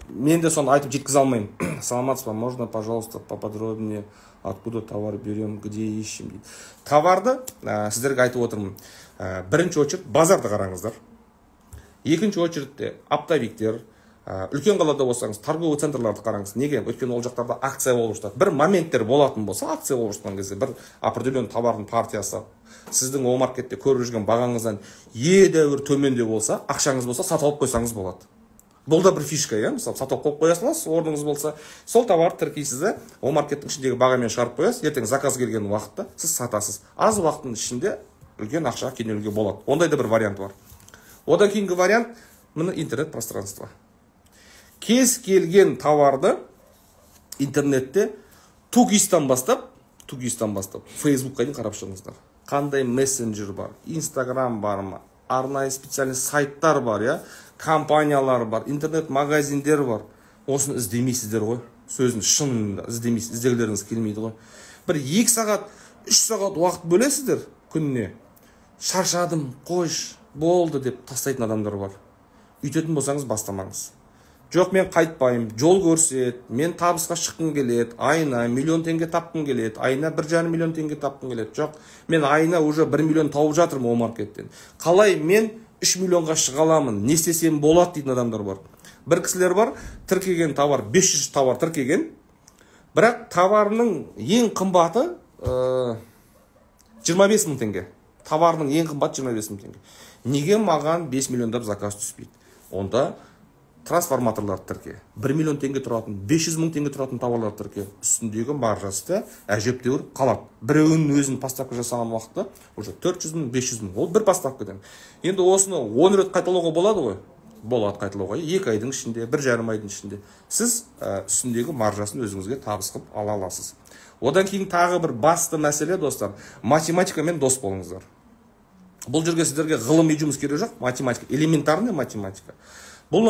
мен де соны айтып жеткізе алмаймын. Саламатсыз ба, можно, пожалуйста, поподробнее, откуда товар берем, где ищем дейді. Товарды сіздерге айтып отырмын. Бірінші очередь базарды қараңыздар. Екінші очередьте оптовиктер, үлкен қалада болсаңыз торговый центрларды қараңыз. Неге? Өйткені ол жақтарда акция болып жатады. Бір моменттер болатын болса, акция болып жатқан кезде бір определен товардың партиясы сіздің ол маркетте көріп жүрген бағаңыздан едәуір төменде болса, ақшаңыз болса, сатып алып қойсаңыз болады. Бұл да бір фишка, мысалы, сатып алып қоя саласыз, орныңыз болса, сол товарды тіркейсіз де, ол маркеттің ішіндегі бағамен шығарып қоясыз, ертең заказ келген уақытта сіз сатасыз. Аз уақыттың ішінде үлкен ақшаға кенелуге болады. Ондай да бір вариант бар. Одан кейінгі вариант міне интернет пространство. Кез келген товарды интернетте тугистан бастап Фейсбукқа дейін қарап шығыңыздар. Қандай мессенджер бар, Инстаграм бар ма, арнайы специальный сайттар бар, компаниялар бар, интернет-магазиндер бар. Осыны іздемейсіздер ғой. Сөзін шынында іздемейсіз, іздегілеріңіз келмейді ғой. Бір 2 сағат, 3 сағат уақыт бөлесіздер күніне. Шаршадым, қойш, болды деп тастайтын адамдар бар. Үйтетін болсаңыз бастамаңыз. Жоқ, мен қайтпайым, жол көрсет, мен табысқа шыққым келеді, айына 1 миллион теңге тапқым келеді, айына 1,5 миллион теңге тапқым келеді. Жоқ, мен айына уже 1 миллион тауып жатырмын ол маркеттен. Қалай мен 3 миллионға шыға аламын, не істесем болады дейтін адамдар бар. Бір кісілер бар, тіркеген товар 500 товар тіркеген, бірақ товарының ең қымбаты 25 мың теңге. Товарының ең қымбаты 25 мың теңге. Неге маған 5 миллиондап заказ түспейді? Онда трансформаторлар тірке. 1 миллион теңге тұратын, 500 мың теңге тұратын товарлар тірке. Үстіндегі маржасы әжептәуір қалады. Біреуінің өзін поставка жасаған уақытта уже 400 мың, 500 мың. Ол бір поставкадан. Енді осыны 10 рет қайталауға болады ғой? Болады қайталауға. 2 айдың ішінде, 1,5 айдың ішінде. Сіз үстіндегі маржасын өзіңізге табыс қылып ала аласыз. Одан кейін тағы бір басты мәселе, достар, математикамен дос болыңыздар. Бұл жерге сіздерге ғылыми жұмыс керек жоқ, математика, элементарный математика. Бұл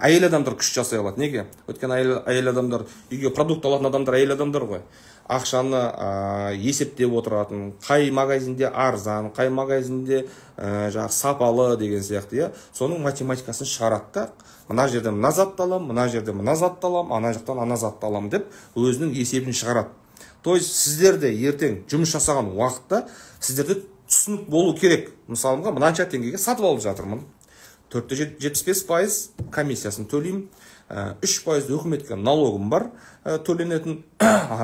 әйел адамдар күш жасай алады. Неге? Өйткені әйел адамдар, үйге продукт алатын адамдар әйел адамдар ғой. Ақшаны есептеп отыратын, қай магазинде арзан, қай магазинде сапалы деген сияқты, соның математикасын шығарады да, мына жерде мына затты алам, мына жерде мына затты алам, ана жақтан ана затты алам деп өзінің есебін шығарады. То есть сіздерде ертең жұмыс жасаған уақытта сіздерде түсінік болу керек. Мысалға, мынанша теңгеге сатып алып жатырмын. 475% комиссиясын төлеймін, 3% өкіметке налогым бар төленетін.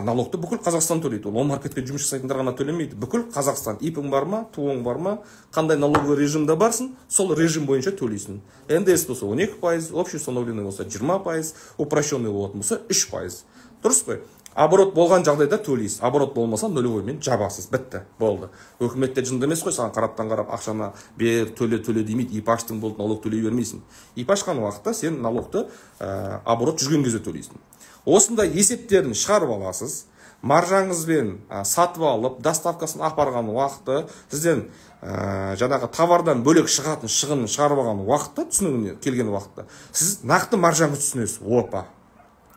Налогты бүкіл Қазақстан төлейді. Ол маркетке жұмыс жасайтындар ғана төлемейді. Бүкіл Қазақстан. ИПің бар ма, туың бар ма, қандай налоговый режимде барсың, сол режим бойынша төлейсің. НДС болса 12%, общий установленный болса 20%, упрощенный болатын болса 3%. Дұрыс қой? Оборот болған жағдайда төлейсіз. Оборот болмаса нулевоймен жабасыз. Бітті. Болды. Өкіметте жынды емес қой, саған қараптан қарап ақшаны бер, төле демейді. ИП аштың болды, налог төлей бермейсің. ИП ашқан уақытта сен налогты оборот жүрген кезде төлейсің. Осында есептерін шығарып аласыз. Маржаңызбен сатып алып, доставкасын апарған уақыты, сізден жаңағы товардан бөлек шығатын шығынын шығарып алған уақытта, түсінігіне келген уақытта, сіз нақты маржаңызды түсінесіз. Опа.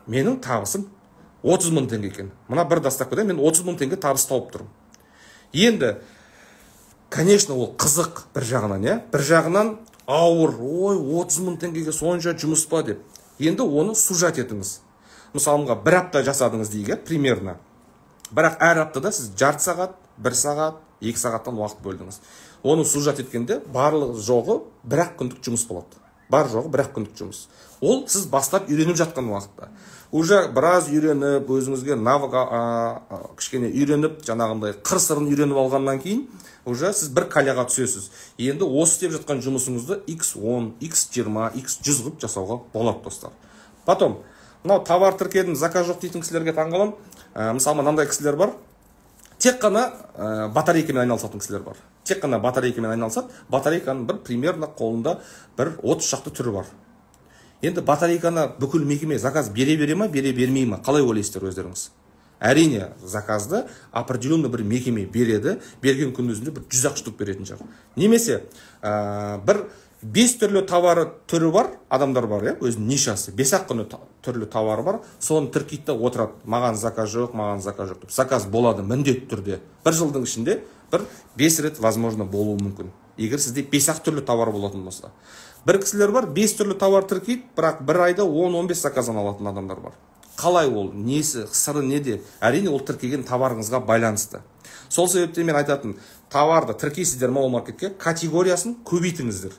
Менің табысым 30 мың теңге екен. Мына бір доставкада мен 30 мың теңге табыс тауып тұрмын. Енді, конечно, ол қызық бір жағынан, бір жағынан ауыр, ой, 30 мың теңгеге сонша жұмыс па деп. Енді оны сужать етіңіз. Мысалға, бір апта жасадыңыз дейге, примерно. Бірақ әр аптада сіз жарты сағат, 1 сағат, 2 сағаттан уақыт бөлдіңіз. Оны сужать еткенде барлығы жоғы 1 күндік жұмыс болады. Бар жоғы 1 күндік жұмыс. Ол сіз бастап үйреніп жатқан уақытта. Уже біраз үйреніп, өзіңізге навык кішкене үйреніп, жаңағындай қыр-сырын үйреніп алғаннан кейін, уже сіз бір каляға түсесіз. Енді осы істеп жатқан жұмысыңызды X10, X20, X100 ғып жасауға болады, достар. Потом, мынау товар тіркедім, заказ жоқ дейтін кісілерге таңғалам. Мысалы, мынандай кісілер бар. Тек қана батарейкамен айналысатын кісілер бар. Тек қана батарейкамен айналысады. Батарейканың бір примерно қолында бір 30 шақты түрі бар. Енді батарейканы бүкіл мекеме заказ бере ма, бермей ма? Қалай ойлайсыздар өздеріңіз? Әрине, заказды определенный бір мекеме береді, берген күн өзінде бір 100 штук беретін шығар. Немесе бір 5 түрлі товары түрі бар, адамдар бар, өзінің нишасы. 5 күні түрлі товары бар, соны тіркейді отырады. Маған заказ жоқ, маған заказ жоқ. Заказ болады міндетті түрде. Бір жылдың ішінде бір 5 рет возможно болуы мүмкін. Егер сізде 5 түрлі товар болатын болса. бір кісілер бар 5 түрлі товар тіркейді, бірақ бір айда 10-15 заказдан алатын адамдар бар. Қалай ол, несі, сыры неде? Әрине ол тіркеген товарыңызға байланысты. Сол себептен мен айтатын, товарды тіркейсіздер ма ол маркетке, категориясын көбейтіңіздер.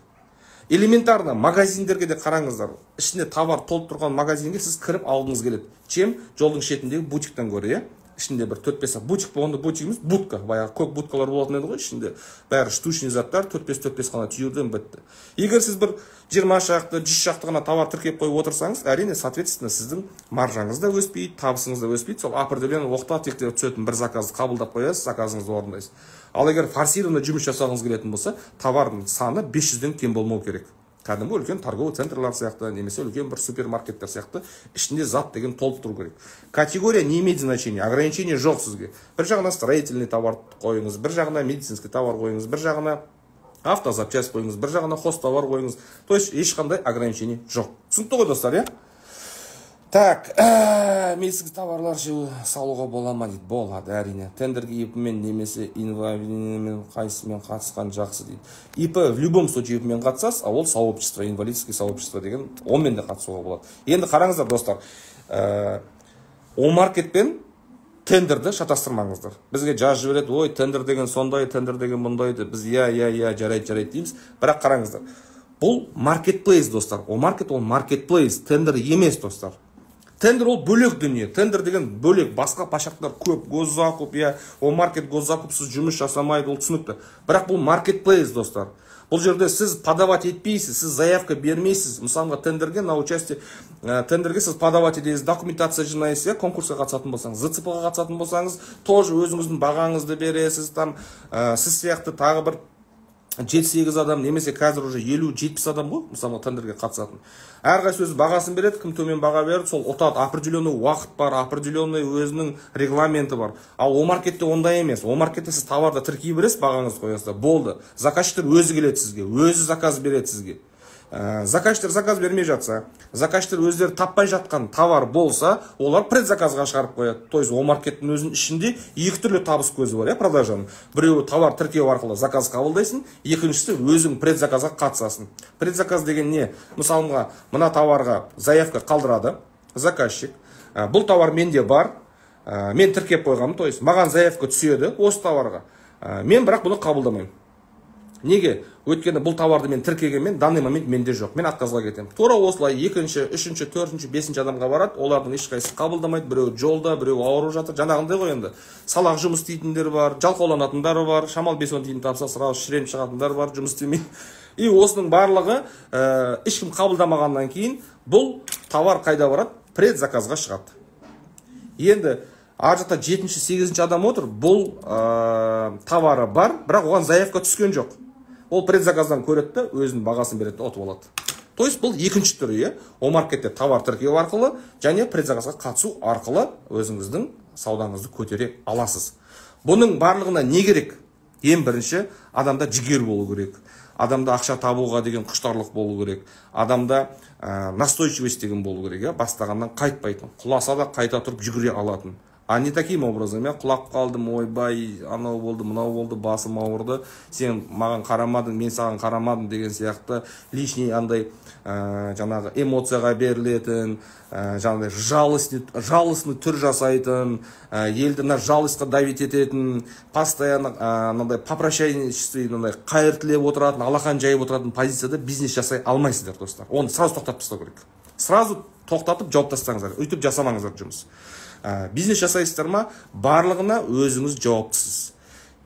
Элементарно магазиндерге де қараңыздар. Ішінде товар толып тұрған магазинге сіз кіріп алғыңыз келеді. Чем жолдың шетіндегі бутиктен гөрі, иә? Ішінде бір 4-5 бутик болғанда бутик емес, будка. Баяғы көп буткалар болатын еді ғой, ішінде бәрі штучный заттар 4-5 қана түйірден бітті. Егер сіз бір 20 шақты, 100 шақты ғана товар тіркеп қойып отырсаңыз, әрине, соответственно, сіздің маржаңыз да өспейді, табысыңыз да өспейді. Сол определен уақытта тектеп түсетін бір заказды қабылдап қоясыз, заказыңызды орындайсыз. Ал егер форсированно жұмыс жасағыңыз келетін болса, товардың саны 500-ден кем болмау керек. Кәдімгі үлкен торговый центрлар сияқты, немесе үлкен бір супермаркеттер сияқты ішінде зат деген толып тұру керек. Категория не имеет значения, ограничение жоқ сізге. Бір жағына строительный товар қойыңыз, бір жағына медицинский товар қойыңыз, бір жағына автозапчасть қойыңыз, бір жағына хоз товар қойыңыз. То есть ешқандай ограничение жоқ. Түсінікті ғой достар, иә? Так, медицинский товарлар салуға бола ма дейді? Болады, әрине. Тендерге ипімен немесе инвалидмен қайсымен қатысқан жақсы дейді. ИП в любом случае ипімен қатысасыз, а ол сообщество, инвалидский сообщество деген, онымен де қатысуға болады. Енді қараңыздар, достар, Омаркет пен тендерді шатастырмаңыздар. Бізге жазып жібереді, ой, тендер деген сондай, тендер деген мұндайды. Біз жарайды дейміз. Бірақ қараңыздар. Бұл маркетплейс, достар. Омаркет ол маркетплейс, тендер емес, достар. Тендер ол бөлек дүние. Тендер деген бөлек, басқа пашақтар көп, госзакуп, Омаркет госзакупсыз жұмыс жасамайды, ол түсінікті. Бірақ бұл маркетплейс, достар. Бұл жерде сіз подавать етпейсіз, сіз заявка бермейсіз. Мысалға тендерге на участие, тендерге сіз подавать етесіз, документация жинайсыз, конкурсқа қатысатын болсаңыз, ЗЦП-ға қатысатын болсаңыз, тоже өзіңіздің бағаңызды бересіз, там сіз сияқты тағы бір 7-8 адам, немесе қазір уже 50-70 адам ғой, мысалы тендерге қатысатын. Әрқайсысы өз бағасын береді, кім төмен баға береді, сол ұтады. Определенный уақыт бар, определенный өзінің регламенті бар. Ал Омаркетте ондай емес. Омаркетте сіз товарды тіркей бересіз, бағаңызды қоясыз, болды. Заказчиктер өзі келеді сізге, өзі заказ береді сізге. Заказчиктер заказ бермей жатса, заказчиктер өздері таппай жатқан товар болса, олар предзаказға шығарып қояды. То есть Омаркеттің өзінің ішінде екі түрлі табыс көзі бар, продажаның. Біреуі товар тіркеу арқылы заказ қабылдайсың, екіншісі өзің предзаказға қатысасың. Предзаказ деген не? Мысалға, мына товарға заявка қалдырады заказчик. Бұл товар менде бар, мен тіркеп қойғанмын, то есть маған заявка түседі осы товарға. Мен бірақ бұны қабылдамаймын. Неге? Өйткені бұл товарды мен тіркегенмен данный момент менде жоқ. Мен отказға кетемін. Тура осылай екінші, үшінші, төртінші, бесінші адамға барады. Олардың ешқайсысы қабылдамайды. Біреу жолда, біреу ауырып жатыр. Жаңағындай ғой енді. Салақ жұмыс істейтіндер бар, жалқауланатындар бар, шамал 5-10 тиын тапса сразу шіреніп шығатындар бар, жұмыс істемей. И осының барлығы ешкім қабылдамағаннан кейін бұл товар қайда барады? Предзаказға шығады. Енді ар жақта 7-8 адам отыр. Бұл товары бар, бірақ оған заявка түскен жоқ. Ол предзаказдан көреді, өзінің бағасын береді, ұтып алады. То есть бұл екінші түрі, Омаркетте товар тіркеу арқылы және предзаказға қатысу арқылы өзіңіздің саудаңызды көтере аласыз. Бұның барлығына не керек? Ең бірінші, адамда жігер болу керек. Адамда ақша табуға деген құштарлық болу керек. Адамда настойчивость деген болу керек. Бастағаннан қайтпайтын. Құласа да қайта тұрып жүгіре алатын. А не таким образом, я құлап қалдым, ойбай, анау болды, мынау болды, басым ауырды, сен маған қарамадың, мен саған қарамадым деген сияқты лишний андай жаңағы эмоцияға берілетін, жаңағыдай жалысны түр жасайтын, елді жалысқа давить ететін, постоянно мынандай попрощайничество, қайыр тілеп отыратын, алақан жайып отыратын позицияда бизнес жасай алмайсыздар, достар. Оны сразу тоқтатып тастау керек. Сразу тоқтатып жауап тастаңыздар, өйтіп жасамаңыздар жұмыс. Бизнес жасайсыздар ма, барлығына өзіңіз жауаптысыз.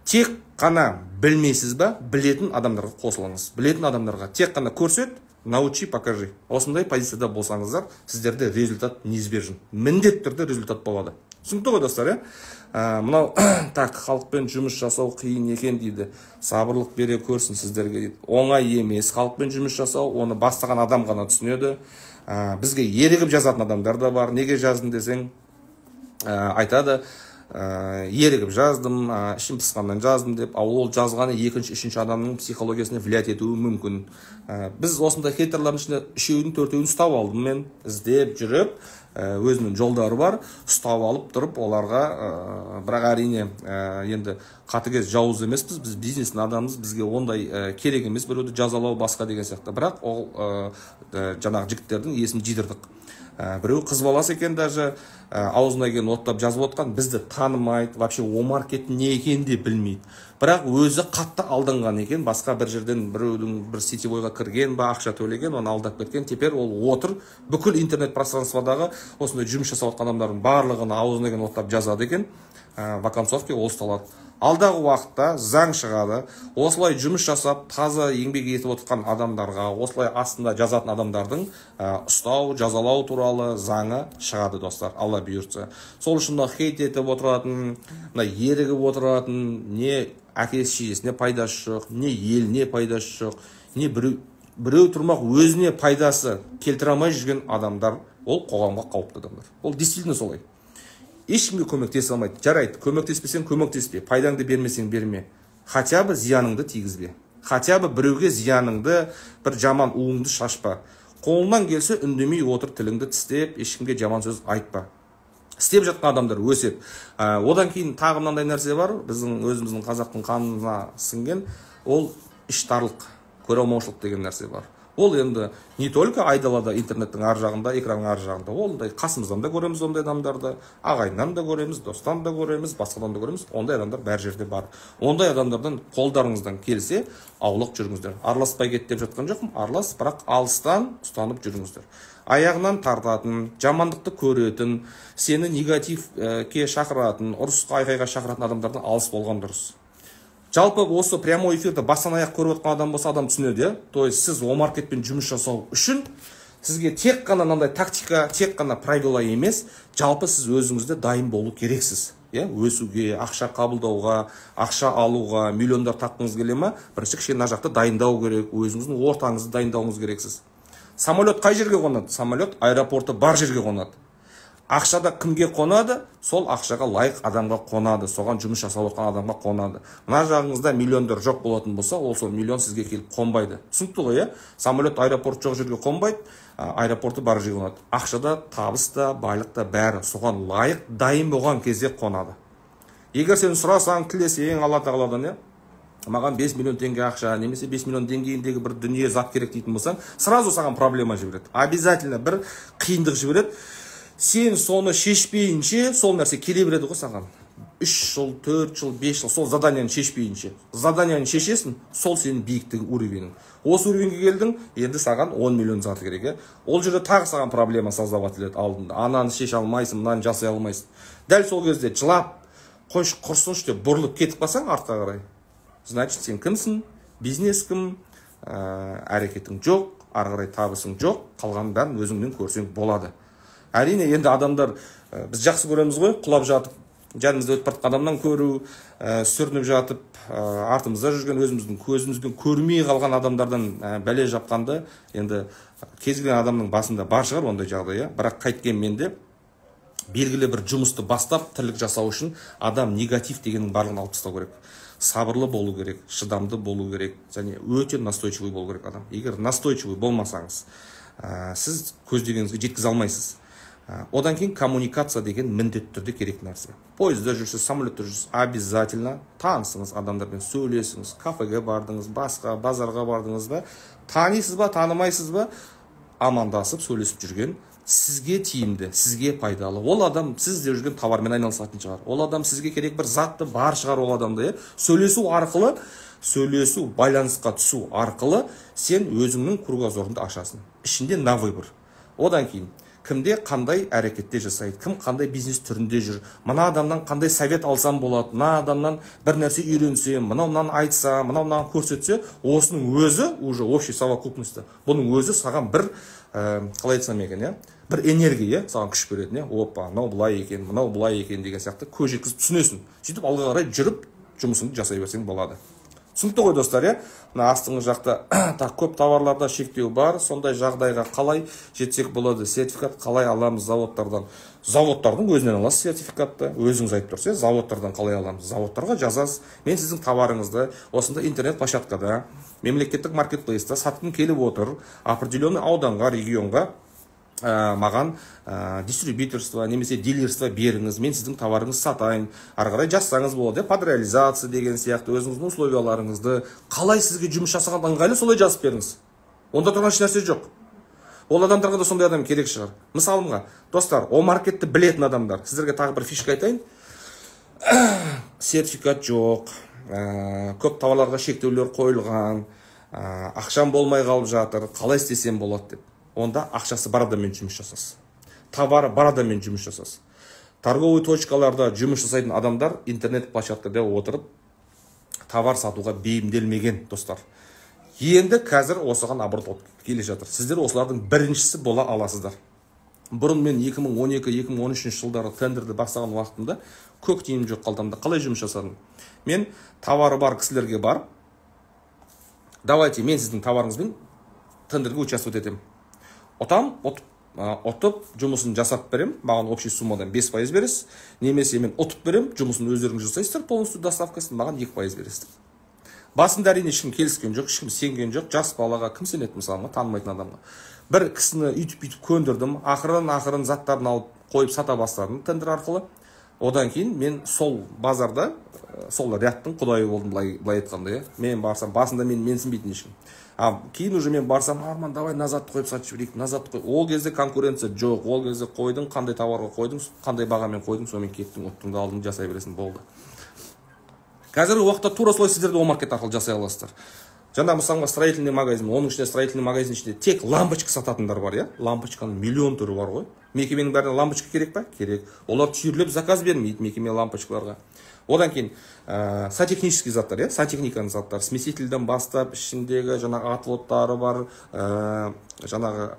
Тек қана білмейсіз ба, білетін адамдарға қосылыңыз. Білетін адамдарға тек қана көрсет, научи, покажи. Осындай позицияда болсаңыздар, сіздерде результат неизбежен. Міндетті түрде результат болады. Түсінікті ғой, достар, мынау так, халықпен жұмыс жасау қиын екен дейді. Сабырлық бере көрсін сіздерге дейді. Оңай емес, халықпен жұмыс жасау, оны бастаған адам ғана түсінеді. Бізге ерігіп жазатын адамдар да бар. Неге жаздың десең, айтады, ерігіп жаздым, ішім пысқаннан жаздым деп, ол жазғаны екінші, үшінші адамның психологиясына влиять етуі мүмкін. Біз осындай хейтерлардың ішінде үшеуін, төртеуін ұстап алдым мен, іздеп жүріп, өзінің жолдары бар, ұстап алып тұрып, оларға бірақ әрине енді қатыгез жауыз емеспіз, біз бизнестің адамымыз, бізге ондай керек емес біреуді жазалау басқа деген сияқты. Бірақ ол жаңағы жігіттердің есін жидырдық. Біреу қыз баласы екен, даже аузына келген оттап жазып отқан, бізді танымайды, вообще о маркеттің не екенін де білмейді. Бірақ өзі қатты алданған екен, басқа бір жерден біреудің бір сетевойға кірген ба, ақша төлеген, оны алдап кеткен. Теперь ол отыр, бүкіл интернет пространстводағы осындай жұмыс жасап отқан адамдардың барлығын аузына келген оттап жазады екен. Вакансовке ол ұсталады. Алдағы уақытта заң шығады, осылай жұмыс жасап, таза еңбек етіп отырған адамдарға, осылай астында жазатын адамдардың ұстау, жазалау туралы заңы шығады, достар, Алла бұйыртса. Сол үшін хейт етіп отыратын, ерігіп отыратын, не әкесі шешесіне пайдасы жоқ, не еліне пайдасы жоқ, не біреу тұрмақ өзіне пайдасы келтіре алмай жүрген адамдар, ол қоғамға қауіпті адамдар. Ол действительно солай. Ешкімге көмектесе алмайды. Жарайды, көмектеспесең көмектеспе, пайдаңды бермесең берме. Хотя бы зияныңды тигізбе. Хотя бы біреуге зияныңды, бір жаман уыңды шашпа. Қолынан келсе үндемей отыр, тіліңді тістеп, ешкімге жаман сөз айтпа. Істеп жатқан адамдар өсеп. Одан кейін тағы мынандай нәрсе бар, біздің өзіміздің қазақтың қанына сіңген, ол іштарлық, көреалмаушылық деген нәрсе бар. Ол енді не только айдалада, интернеттің ар жағында, экранның ар жағында, ол қасымыздан да көреміз ондай адамдарды, ағайыннан да көреміз, достан да көреміз, басқадан да көреміз. Ондай адамдар бәр жерде бар. Ондай адамдардан қолдарыңыздан келсе, аулақ жүріңіздер. Араласпай кет деп жатқан жоқпын, аралас, бірақ алыстан ұстанып жүріңіздер. Аяғынан тартатын, жамандықты көретін, сені негативке шақыратын, ұрысқа айқайға шақыратын адамдардан алыс болған дұрыс. Жалпы осы прямой эфирді бастан аяқ көріп отқан адам болса, адам түсінеді. То есть сіз о маркетпен жұмыс жасау үшін сізге тек қана мынандай тактика, тек қана правила емес, жалпы сіз өзіңізде дайын болу керексіз. Өсуге, ақша қабылдауға, ақша алуға, миллиондар таққыңыз келе ма, бірінші кішкене жақты дайындау керек, өзіңіздің ортаңызды дайындауыңыз керексіз. Самолет қай жерге қонады? Самолет аэропорты бар жерге қонады. Ақшада кімге қонады? Сол ақшаға лайық адамға қонады, соған жұмыс жасап отқан адамға қонады. Мына жағыңызда миллиондар жоқ болатын болса, ол сол миллион сізге келіп қонбайды. Түсінікті ғой, самолет аэропорт жоқ жерге қонбайды, аэропорты бар жерге қонады. Ақшада табыс та, байлық та бәрі соған лайық, дайын болған кезде қонады. Егер сен сұрасаң, тілесең Алла тағаладан, маған 5 миллион теңге ақша, немесе 5 миллион теңгедегі бір дүние зат керек дейтін болсаң, сразу саған проблема жібереді. Обязательно бір қиындық жібереді. Сен соны шешпейінше, сол нәрсе келе береді ғой саған. 3 жыл, 4 жыл, 5 жыл, сол заданияны шешпейінше. Заданияны шешесін, сол сенің биіктігі уровенің. Осы уровенге келдің, енді саған 10 миллион заты керек. Ол жерде тағы саған проблема создавать етеді алдында. Ананы шеше алмайсың, мынаны жасай алмайсың. Дәл сол кезде жылап, қойшы құрсыншы деп бұрылып кетіп қалсаң артқа қарай. Значит, сен кімсің? Бизнес кім? Әрекетің жоқ, ары қарай табысың жоқ, қалғанын бәрін өзіңнен көрсең болады. Әрине, енді адамдар, біз жақсы көреміз ғой, құлап жатып, жанымызда өтіп бара адамнан көру, сүрініп жатып, артымызда жүрген өзіміздің көзімізбен көрмей қалған адамдардан бәле жапқанды, енді кез келген адамның басында бар шығар ондай жағдай, бірақ қайткенмен де белгілі бір жұмысты бастап тірлік жасау үшін адам негатив дегеннің барлығын алып тастау керек. Сабырлы болу керек, шыдамды болу керек, және өте настойчивый болу керек адам. Егер настойчивый болмасаңыз, сіз көздегеніңізге жеткізе алмайсыз. Одан кейін коммуникация деген міндетті түрде керек нәрсе. Пойызда жүрсіз, самолетте жүрсіз, обязательно танысыңыз, адамдармен сөйлесіңіз, кафеге бардыңыз, басқа базарға бардыңыз ба, танисыз ба, танымайсыз ба, амандасып сөйлесіп жүрген сізге тиімді, сізге пайдалы. Ол адам сізде жүрген товармен айналысатын шығар. Ол адам сізге керек бір затты бар шығар ол адамды. Сөйлесу арқылы, байланысқа түсу арқылы сен өзіңнің кругозорыңды ашасың. Ішінде на выбор. Одан кейін кімде қандай әрекетте жасайды, кім қандай бизнес түрінде жүр, мына адамнан қандай совет алсам болады, мына адамнан бір нәрсе үйренсем, мынауынан айтса, мынауынан көрсетсе, осының өзі уже общей совокупности. Бұның өзі саған бір, қалай айтсам екен, бір энергия саған күш береді. Опа, мынау былай екен, мынау былай екен деген сияқты көз жеткізіп түсінесің. Сөйтіп алға қарай жүріп жұмысыңды жасай берсең болады. Түсінікті ғой достар, иә? Мына астыңғы жақта көп товарларда шектеу бар. Сондай жағдайға қалай жетсек болады? Сертификат қалай аламыз заводтардан? Заводтардың өзінен аласыз сертификатты. Өзіңіз айтып тұрсыз, заводтардан қалай аламыз? Заводтарға жазасыз. Мен сіздің товарыңызды осында интернет площадкада, мемлекеттік маркетплейста сатқым келіп отыр. Определенный ауданға, регионға маған дистрибьюторство немесе дилерство беріңіз, мен сіздің товарыңызды сатайын, ары қарай жазсаңыз болады, под реализация деген сияқты өзіңіздің условияларыңызды, қалай сізге жұмыс жасаған ыңғайлы солай жазып беріңіз. Онда тұрған ешнәрсе жоқ. Ол адамдарға да сондай адам керек шығар. Мысалымға, достар, о маркетті білетін адамдар, сіздерге тағы бір фишка айтайын. Сертификат жоқ, көп товарларға шектеулер қойылған, ақшам болмай қалып жатыр, қалай істесем болады деп. Онда ақшасы бар адаммен жұмыс жасасыз. Товары бар адаммен жұмыс жасасыз. Торговый точкаларда жұмыс жасайтын адамдар интернет площадкада отырып товар сатуға бейімделмеген, достар. Енді қазір осыған оборот келе жатыр. Сіздер осылардың біріншісі бола аласыздар. Бұрын мен 2012-2013 жылдары тендерді бастаған уақытымда көк тиын жоқ қалтамда қалай жұмыс жасадым? Мен товары бар кісілерге барып, давайте мен сіздің товарыңызбен тендерге участвовать етемін. Ұтып, жұмысын жасап берем, маған общий суммадан 5% бересіз. Немесе мен ұтып берем, жұмысын өздеріңіз жасайсыздар, полностью доставкасын маған 2% бересіздер. Басында әрине ешкім келіскен жоқ, ешкім сенген жоқ, жас балаға кім сенеді мысалға, танымайтын адамға. Бір кісіні үйтіп көндірдім, ақырын заттарын алып қойып сата бастадым тендер арқылы. Одан кейін мен сол базарда, сол рядтың құдайы болдым, былай айтқанда. Мен барсам, басында менсінбейтін ешкім. Кейін уже мен барсам, Арман, давай назад қойып сатып жіберейік, назад қой. Ол кезде конкуренция жоқ, ол кезде қойдың, қандай товарға қойдың, қандай бағамен қойдың, сонымен кеттің, ұттың да алдың, жасай бересің, болды. Қазіргі уақытта тура солай сіздерді о маркет арқылы жасай аласыздар. Жаңа мысалға строительный магазин, оның ішінде строительный магазин ішінде тек лампочка сататындар бар, иә? Лампочканың миллион түрі бар ғой. Мекеменің бәріне лампочка керек па? Керек. Олар түйірлеп заказ бермейді мекеме лампочкаларға. Одан кейін сантехнический заттар, иә? Сантехниканың заттары, смесительден бастап, ішіндегі жаңағы отводтары бар, жаңағы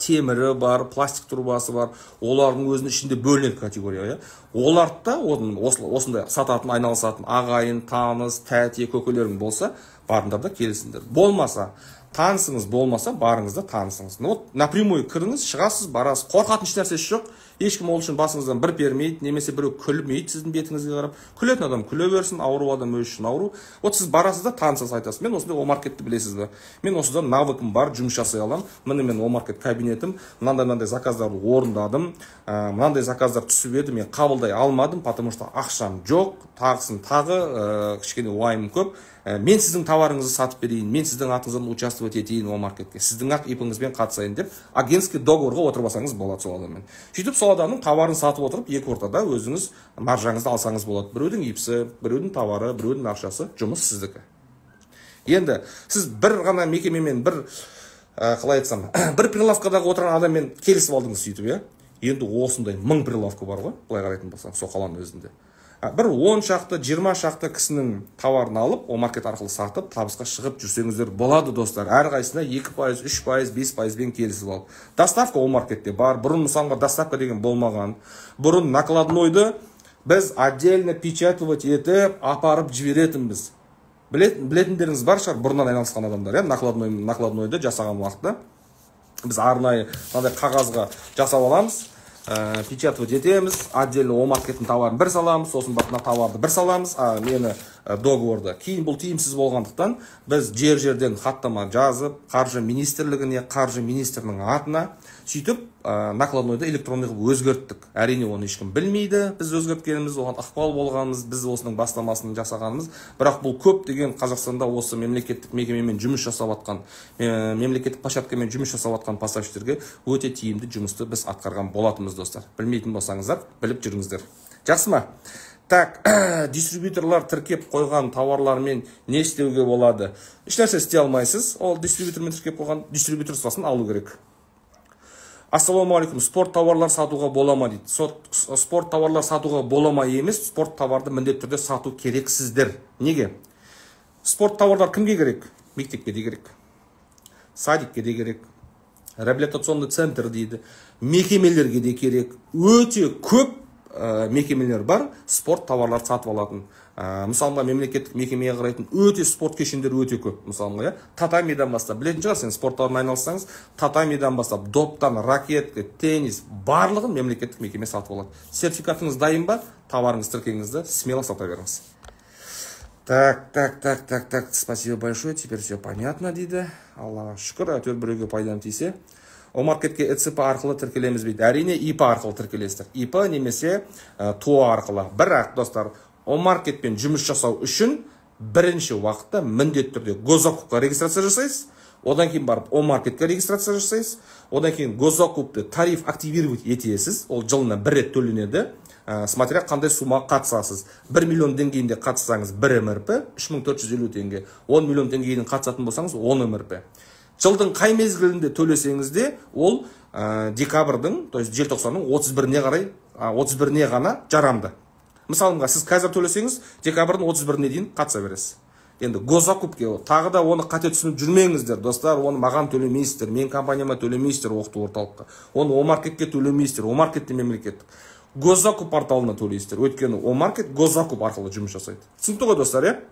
темірі бар, пластик трубасы бар, олардың өзінің ішінде бөлінеді категория, оларды да осындай сататын, айналысатын ағайын, таныс, тәте, көкелерің болса, барыңдар да келісіңдер. Болмаса, танысыңыз болмаса, барыңыз да танысыңыз. Напрямую кіріңіз, шығасыз, барасыз, қорқатын ешнәрсесі жоқ. Ешкім ол үшін басыңыздан бір пермейді, немесе біреу күлмейді сіздің бетіңізге қарап. Күлетін адам күле берсін, ауру адам өз үшін ауру. Сіз барасыз да танысыз, айтасыз. Мен осындай о маркетті білесіз бе? Мен осыдан навыкым бар, жұмыс жасай аламын. Міне мен о маркет кабинетім, мынандай заказдарды орындадым. Мынандай заказдар түсіп еді, мен қабылдай алмадым, потому что ақшам жоқ, тағысын тағы, кішкене уайым көп. Мен сіздің товарыңызды сатып берейін, мен сіздің атыңыздан участвовать етейін о маркетке, сіздің ақ ипіңізбен қатысайын деп, агентский договорға отырбасаңыз болады сол адаммен. Сөйтіп сол адамның товарын сатып отырып, екі ортада өзіңіз маржаңызды алсаңыз болады. Біреудің ипсі, біреудің товары, біреудің ақшасы, жұмыс сіздікі. Енді сіз бір ғана мекемемен, қалай айтсам, бір прилавкадағы отырған адаммен келісіп алдыңыз сөйтіп, иә? Енді осындай 1000 прилавка бар ғой, былай қарайтын болсаң, сол қаланың өзінде. Бір 10 шақты, 20 шақты кісінің товарын алып, о маркет арқылы сатып, табысқа шығып жүрсеңіздер болады, достар. Әрқайсысына 2%, 3%, 5%бен келісіп алып. Доставка о маркетте бар. Бұрын мысалға доставка деген болмаған. Бұрын накладнойды біз отдельно печатывать етіп, апарып жіберетінбіз. Білетіндеріңіз бар шығар, бұрыннан айналысқан адамдар, накладнойды жасаған уақытта біз арнайы қағазға жасап аламыз. Печатывать етеміз, отдельно о маркеттің товарын бір саламыз, сосын бақына товарды бір саламыз, мені договорды. Кейін бұл тиімсіз болғандықтан, біз жерден хаттама жазып, қаржы министрлігіне, қаржы министрінің атына, сөйтіп накладнойды электронды қылып өзгерттік. Әрине оны ешкім білмейді, біз өзгерткеніміз, оған ықпал болғанымыз, біз осының бастамасын жасағанымыз. Бірақ бұл көп деген Қазақстанда осы мемлекеттік мекемемен жұмыс жасап атқан, мемлекеттік площадкамен жұмыс жасап атқан поставщиктерге өте тиімді жұмысты біз атқарған болатынбыз, достар. Білмейтін болсаңыздар, біліп жүріңіздер. Жақсы ма? Так, дистрибьюторлар тіркеп қойған товарлармен не істеуге болады? Ешнәрсе істей алмайсыз. Ол дистрибьютормен тіркеп қойған дистрибьюторствосын алу керек. Ассалаумағалейкум, спорт товарлар сатуға бола ма дейді. Спорт товарлар сатуға бола ма емес, спорт товарды міндетті түрде сату керексіздер. Неге? Спорт товарлар кімге керек? Мектепке де керек, садикке де керек, реабилитационный центр дейді, мекемелерге де керек. Өте көп мекемелер бар, спорт тауарларды сатып алатын. Мысалға мемлекеттік мекемеге қарайтын өте спорт кешендері өте көп. Мысалға, татамидан бастап, білетін шығарсыз, спорт тауарына айналыссаңыз, татамидан бастап, доптан, ракетка, теннис, барлығын мемлекеттік мекеме сатып алады. Сертификатыңыз дайын ба? Товарыңыз тіркеңізді смело сата беріңіз. Так, спасибо большое, теперь все понятно, дейді. Аллаға шүкір, әйтеуір біреуге пайдам тисе. О-маркетке ЭЦП арқылы тіркелеміз бейді. Әрине ИП арқылы тіркелесіздер. ИП немесе ТО арқылы. Бірақ, достар, О-маркетпен жұмыс жасау үшін бірінші уақытта міндетті түрде госзакупқа регистрация жасайсыз. Одан кейін барып О-маркетке регистрация жасайсыз. Одан кейін госзакупты тариф активировать етесіз. Ол жылына бір рет төленеді. Смотря қандай сумаға қатысасыз. 1 миллион деңгейінде қатыссаңыз 1 МРП, 3450 теңге. 10 миллион деңгейінің қатысатын болсаңыз 10 МРП. Жылдың қай мезгілінде төлесеңіз де, ол декабрьдің, то есть желтоқсанның 31-не қарай, 31-не ғана жарамды. Мысалға, сіз қазір төлесеңіз, декабрьдің 31-не дейін қатыса бересіз. Енді госзакупке тағы да оны қате түсініп жүрмеңіздер, достар, оны маған төлемейсіздер, мен компанияма төлемейсіздер оқыту орталыққа. Оны О-маркетке төлемейсіздер, О-маркетте мемлекеттік. Госзакуп порталына төлейсіздер. Өйткені О-маркет госзакуп арқылы жұмыс жасайды. Түсінікті ғой, достар,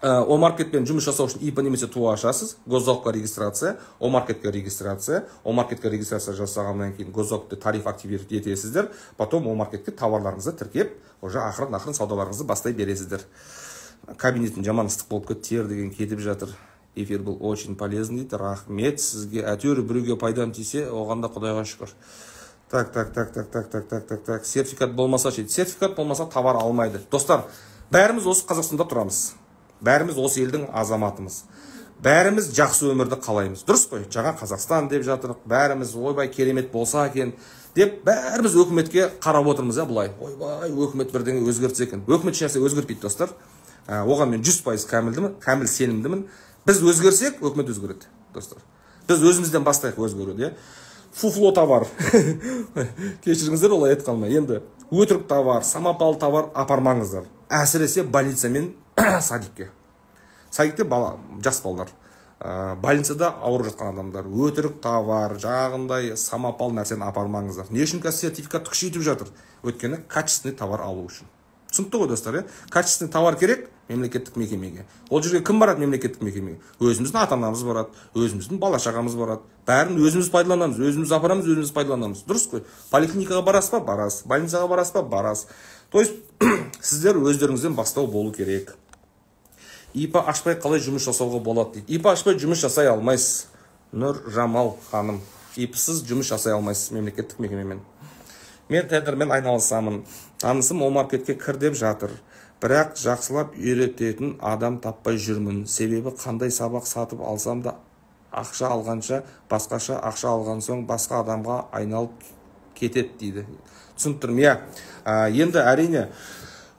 О-маркетпен жұмыс жасау үшін ИП немесе ТО ашасыз, госзакупқа регистрация, О-маркетке регистрация жасағаннан кейін госзакупты тариф активировать етесіздер, потом О-маркетке товарларыңызды тіркеп, уже ақырын саудаларыңызды бастай бересіздер. Кабинеттің жаман ыстық болып кетті деген кетіп жатыр. Эфир был очень полезный дейді. Рахмет сізге. Әйтеуір біреуге пайдам тисе, оғанда Құдайға шүкір. Так. Сертификат болмаса ше. Сертификат болмаса товар алмайды. Достар, бәріміз осы Қазақстанда тұрамыз. Бәріміз осы елдің азаматымыз. Бәріміз жақсы өмірді қалаймыз. Дұрыс қой? Жаңа Қазақстан деп жатырық. Бәріміз ойбай керемет болса екен деп бәріміз өкіметке қарап отырмыз, бұлай. Ойбай, өкімет бірдеңе өзгертсе екен. Өкімет ешнәрсе өзгертпейді, достар. Оған мен 100% кәміл сенімдімін. Біз өзгерсек, өкімет өзгереді, достар. Біз өзімізден бастайық өзгеруді. Фуфло товар. Кешіріңіздер, олай айтқанмай. Енді өтірік товар, самопал товар апармаңыздар. Әсіресе больница мен садикке. Садикте жас балалар. Больницада ауырып жатқан адамдар. Өтірік товар, жағындай самопал нәрсені апармаңыздар. Не үшін қазір сертификатты күшейтіп жатыр? Өйткені качественный товар алу үшін. Түсінікті ғой, достар, качественный товар керек мемлекеттік мекемеге. Ол жерге кім барады мемлекеттік мекемеге? Өзіміздің ата-анамыз барады, өзіміздің бала-шағамыз барады. Бәрін өзіміз пайдаланамыз, өзіміз апарамыз, өзіміз пайдаланамыз. Дұрыс қой? Поликлиникаға барасыз ба? Барасыз. Больницаға барасыз ба? Барасыз. То есть сіздер өздеріңізден бастау болу керек. ИП ашпай қалай жұмыс жасауға болады дейді. ИП ашпай жұмыс жасай алмайсыз. Нұр Жамал ханым. ИПсіз жұмыс жасай алмайсыз мемлекеттік мекемемен. Мен тендермен айналысамын. Танысым О-маркетке кір деп жатыр. Бірақ жақсылап үйрететін адам таппай жүрмін. Себебі қандай сабақ сатып алсам да ақша алғанша, басқаша ақша алған соң басқа адамға айналып кетеді дейді. Түсініктірмін, енді әрине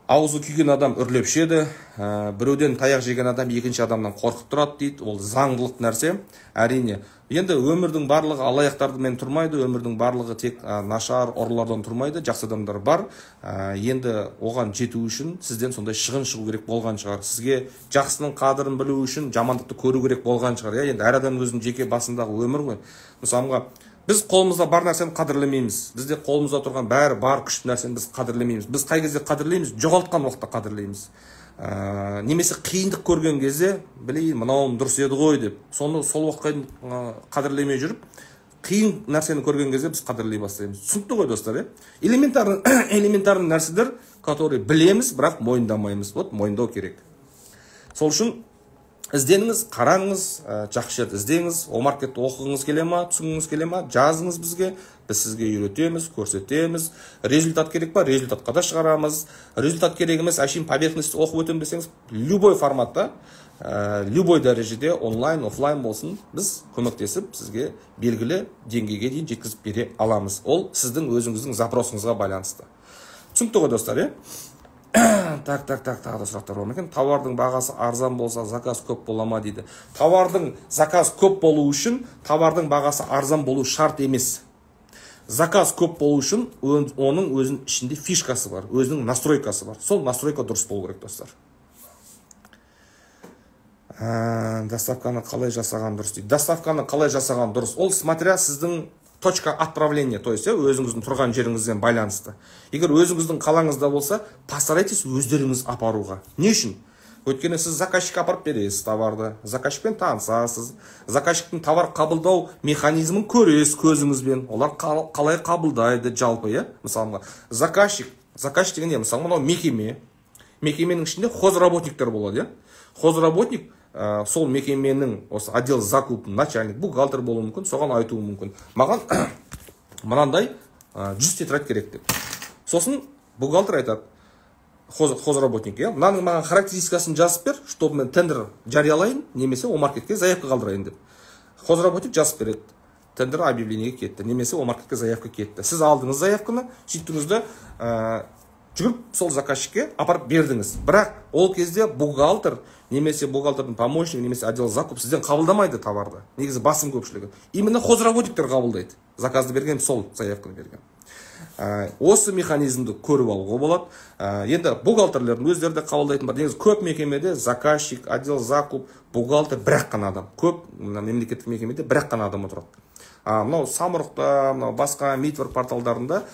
аузы күйген адам үрлеп ішеді, біреуден таяқ жеген адам екінші адамнан қорқып тұрады дейді. Ол заңдылық нәрсе. Әрине, енді өмірдің барлығы алаяқтардан тұрмайды, өмірдің барлығы тек нашар ұрылардан тұрмайды, жақсы адамдар бар. Енді оған жету үшін сізден сондай шығын шығу керек болған шығар. Сізге жақсының қадірін білу үшін жамандықты көру керек болған шығар. Енді әр адам өзінің жеке басындағы өмір ғой. Мысалға, біз қолымызда бар нәрсені қадірлемейміз. Бізде қолымызда тұрған бәрі бар күшті нәрсені біз қадірлемейміз. Біз қай кезде қадірлейміз? Жоғалтқан уақытта қадірлейміз. Немесе қиындық көрген кезде, білейін, мынауым дұрыс еді ғой деп, сол уақытқа қадірлемей жүріп, қиын нәрсені көрген кезде біз қадірлей бастаймыз. Түсінікті ғой, достар, элементарный нәрселер, которые білеміз, бірақ мойындамаймыз. Вот мойындау керек. Сол үшін ізденіңіз, қараңыз, жақсы жерді іздеңіз, О-маркетті оқығыңыз келе ма, түсінгіңіз келе ма, жазыңыз бізге, біз сізге үйретеміз, көрсетеміз. Результат керек па, результатқа да шығарамыз. Результат керек емес, әшейін поверхностьті оқып өтем десеңіз, любой форматта, любой дәрежеде онлайн, офлайн болсын, біз көмектесіп сізге белгілі деңгейге дейін жеткізіп бере аламыз. Ол сіздің өзіңіздің запросыңызға байланысты. Түсінікті ғой, достар, Так, тағы да сұрақтар бар ма екен? Тауардың бағасы арзан болса, заказ көп бола ма дейді. Тауардың заказ көп болу үшін, тауардың бағасы арзан болу шарт емес. Заказ көп болу үшін, оның өзінің ішінде фишкасы бар, өзінің настройкасы бар. Сол настройка дұрыс болу керек, достар. Доставканы қалай жасаған дұрыс дейді. Доставканы қалай жасаған дұрыс? Ол смотря сіздің точка отправления, то есть өзіңіздің тұрған жеріңізден байланысты. Егер өзіңіздің қалаңызда болса, постарайтесь өздеріңіз апаруға. Не үшін? Өйткені сіз заказчикке апарып бересіз товарды, заказчикпен танысасыз, заказчиктің товар қабылдау механизмін көресіз көзіңізбен, олар қалай қабылдайды жалпы, мысалы заказчик деген не? Мысалы мынау мекеменің ішінде хозработниктер болады, хозработник сол мекеменің осы отдел закуп начальник, бухгалтер болуы мүмкін, соған айтуы мүмкін. Маған мынандай 100 тетрадь керек деп. Сосын бухгалтер айтады, хозработник, мынаның маған характеристикасын жазып бер, чтобы мен тендер жариялайын, немесе о маркетке заявка қалдырайын деп. Хозработник жазып береді. Тендер объявлениеге кетті, немесе о маркетке заявка кетті. Сіз алдыңыз заявканы, сөйттіңізді жүгіріп сол заказчикке апарып бердіңіз. Бірақ ол кезде бухгалтер, немесе бухгалтердің помощник, немесе отдел закуп сізден қабылдамайды товарды. Негізі басым көпшілігі. Именно хозработниктер қабылдайды. Заказды берген, сол заявканы берген. Осы механизмді көріп алуға болады. Енді бухгалтерлердің өздері де қабылдайтын бар. Негізі көп мекемеде заказчик, отдел закуп, бухгалтер бірақ қана адам. Көп мемлекеттік мекемеде бірақ қана адам отырады. Мынау Самұрықта, мынау басқа митвер порталдарында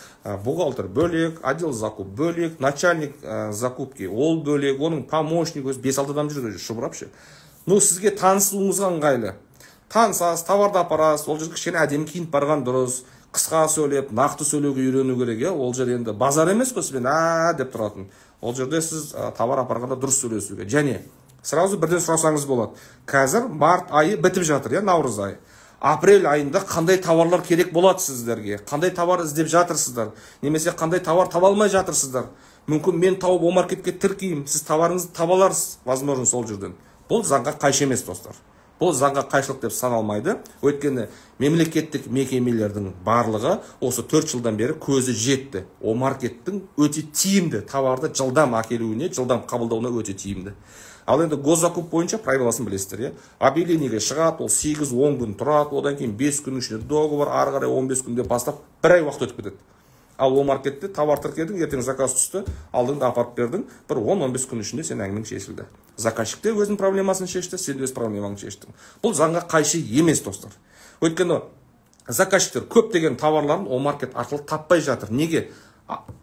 бухгалтер бөлек, отдел закуп бөлек, начальник закупки ол бөлек, оның помощник өзі 5-6 адам жүрген шұбырап ше. Сізге танысуыңызға ыңғайлы. Танысасыз, товарды апарасыз, ол жерге кішкене әдемі киініп барған дұрыс, қысқа сөйлеп, нақты сөйлеуге үйрену керек, ол жер енді базар емес қой сізбен деп тұратын. Ол жерде сіз товар апарғанда дұрыс сөйлесуге. Және сразу бірден сұрасаңыз болады. Қазір март айы бітіп жатыр, наурыз айы. Апрель айында қандай товарлар керек болады сіздерге? Қандай товар іздеп жатырсыздар? Немесе қандай товар таба алмай жатырсыздар? Мүмкін мен тауып о маркетке тіркеймін, сіз товарыңызды таба аларсыз, возможно, сол жерден. Бұл заңға қайшы емес, достар. Бұл заңға қайшылық деп саналмайды. Өйткені мемлекеттік мекемелердің барлығы осы 4 жылдан бері көзі жетті. О маркеттің өте тиімді, товарды жылдам әкелуіне, жылдам қабылдауына өте тиімді. Ал енді госзакуп бойынша правиласын білесіздер, объявлениеге шығады, ол 8-10 күн тұрады, одан кейін 5 күн ішінде договор, ары қарай 15 күнде бастап 1 ай уақыт өтіп кетеді. Ал о маркетте товар тіркедің, ертең заказ түсті, алдыңды апарып бердің, бір 10-15 күн ішінде сен әңгімең шешілді. Заказчик те өзінің проблемасын шешті, сен өз проблемаңды шештің. Бұл заңға қайшы емес, достар. Өйткені заказчиктер көптеген товарларын о маркет арқылы таппай жатыр. Неге?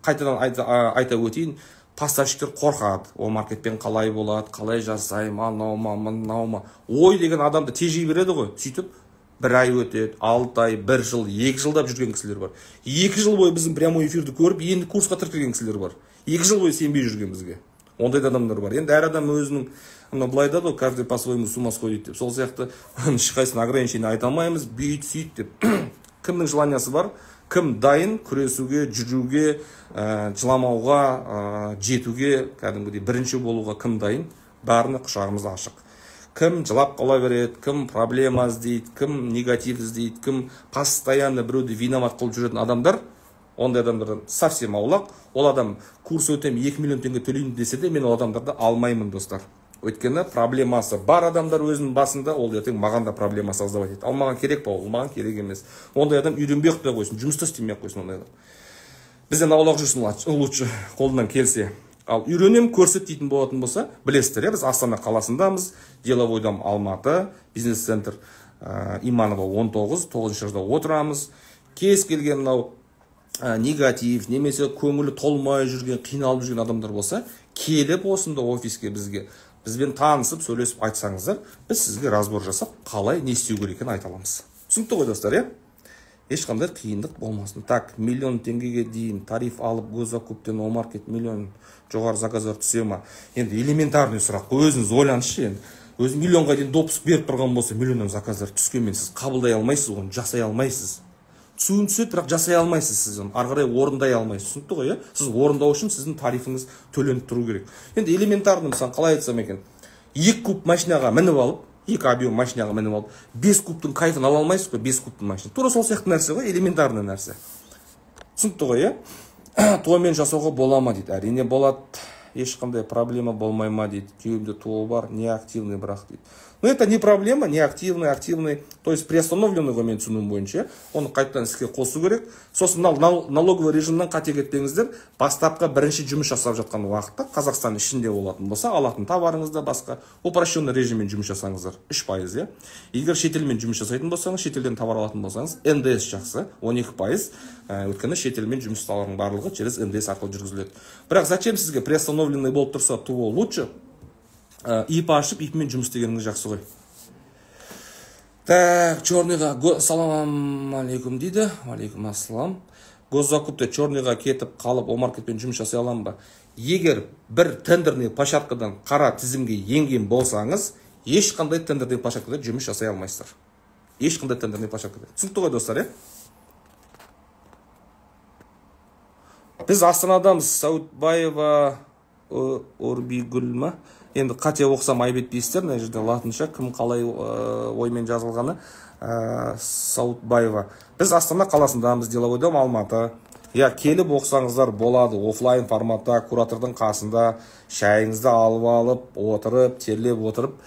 Қайтадан айта өтейін, поставщиктер қорқады. О маркетпен қалай болады, қалай жасайым, мынау. Ой деген адамды тежей береді ғой. Сөйтіп 1 ай өтеді, 6 ай, 1 жыл, 2 жылдап жүрген кісілер бар. 2 жыл бойы біздің прямой эфирді көріп, енді курсқа тіркелген кісілер бар. 2 жыл бойы сенбей жүрген бізге. Ондай адамдар бар. Енді әр адам өзінің былай да каждый по-своему с ума сходит деп. Сол сияқты ешқайсысын ограничение айта алмаймыз, бүйт сөйт деп. Кімнің желаниясы бар? Кім дайын күресуге, жүруге, жыламауға, жетуге, кәдімгідей бірінші болуға кім дайын? Бәріне құшағымыз ашық. Кім жылап қала береді, кім проблема іздейді, кім негатив іздейді, кім постоянно біреуді виноват қылып жүретін адамдар, ондай адамдардан совсем аулақ. Ол адам курс өтем 2 миллион теңге төлейін десе де, мен ол адамдарды алмаймын, достар. Өйткені проблемасы бар адамдар өзінің басында, ол ертең маған да проблема создавать етеді. Ал маған керек па, ол маған керек емес. Ондай адам үйренбей қойсын, қойсын, жұмыста істемей қойсын ондай адам. Бізден аулақ жүрсін лучше, қолынан келсе. Ал үйренем көрсет дейтін болатын болса, білесіздер, біз Астана қаласындамыз, Деловойдам Алматы, бизнес-центр Иманова 19, 9-шы жылда отырамыз. Кез келген мынау негатив, немесе көңілі толмай жүрген, қиналып жүрген адамдар болса, келіп осында офиске бізбен танысып, сөйлесіп айтсаңыздар, біз сізге разбор жасап, қалай не істеу керек екенін айта аламыз. Түсінікті ғой, достар, ешқандай қиындық болмасын. Так, 1 миллион теңгеге дейін тариф алып, госзакуптен о маркет миллион жоғары заказдар түсе ма? Енді элементарный сұрақ, өзіңіз ойлаңызшы енді. Өзі миллионға дейін допуск беріп тұрған болса, миллионнан заказдар түскенмен сіз қабылдай алмайсыз, оны жасай алмайсыз. Түсуін түседі, бірақ жасай алмайсыз сіз оны. Ары қарай орындай алмайсыз. Түсінікті ғой, сіз орындау үшін сіздің тарифіңіз төленіп тұру керек. Енді элементарный мысалы қалай айтсам екен, 2 куб машинаға мініп алып, 2 объем машинаға мініп алып, 5 кубтың кайфын ала алмайсыз ғой, 5 кубтың машина. Тура сол сияқты нәрсе ғой, элементарный нәрсе. Түсінікті ғой, тоймен жасауға бола ма дейді. Әрине болады. ешқандай проблема болмай ма дейді. Күйеуімде туы бар, неактивный бірақ дейді. Но это не проблема, неактивный, активный, то есть приостановленный ғой мен түсінуім бойынша. Оны қайтадан іске қосу керек. Сосын налоговый режимнен қате кетпеңіздер. Бастапқы бірінші жұмыс жасап жатқан уақытта Қазақстан ішінде болатын болса, алатын товарыңызда басқа упрощенный режиммен жұмыс жасаңыздар. 3%, иә. Егер шетелмен жұмыс жасайтын болсаңыз, шетелден товар алатын болсаңыз, НДС жақсы, 12%. Өйткені шетелмен жұмыстардың барлығы через НДС арқылы жүргізіледі. Бірақ зачем сізге приостановленный болып тұрса, туы лучше? ИП ашып, ИПмен жұмыс істегеніңіз жақсы ғой. Так, черныйға салам алейкум дейді. Алейкум ассалам. Госзакупта черныйға кетіп қалып, омаркетпен жұмыс жасай аламын ба? Егер бір тендерный площадкадан қара тізімге енген болсаңыз, ешқандай тендерный площадкада жұмыс жасай алмайсыздар. Ешқандай тендерный площадкада. Түсінікті ғой достар, е? Біз Астанадамыз, Саудбаева Орбигүл ма? Енді қате оқсам айып етпейсіздер, мына жерде латынша кім қалай оймен жазылғаны. Саудбаева. Біз Астана қаласындамыз, Деловойдом, Алматы. Я келіп оқсаңыздар болады, офлайн форматта, куратордың қасында, шайыңызды алып, отырып, терлеп отырып,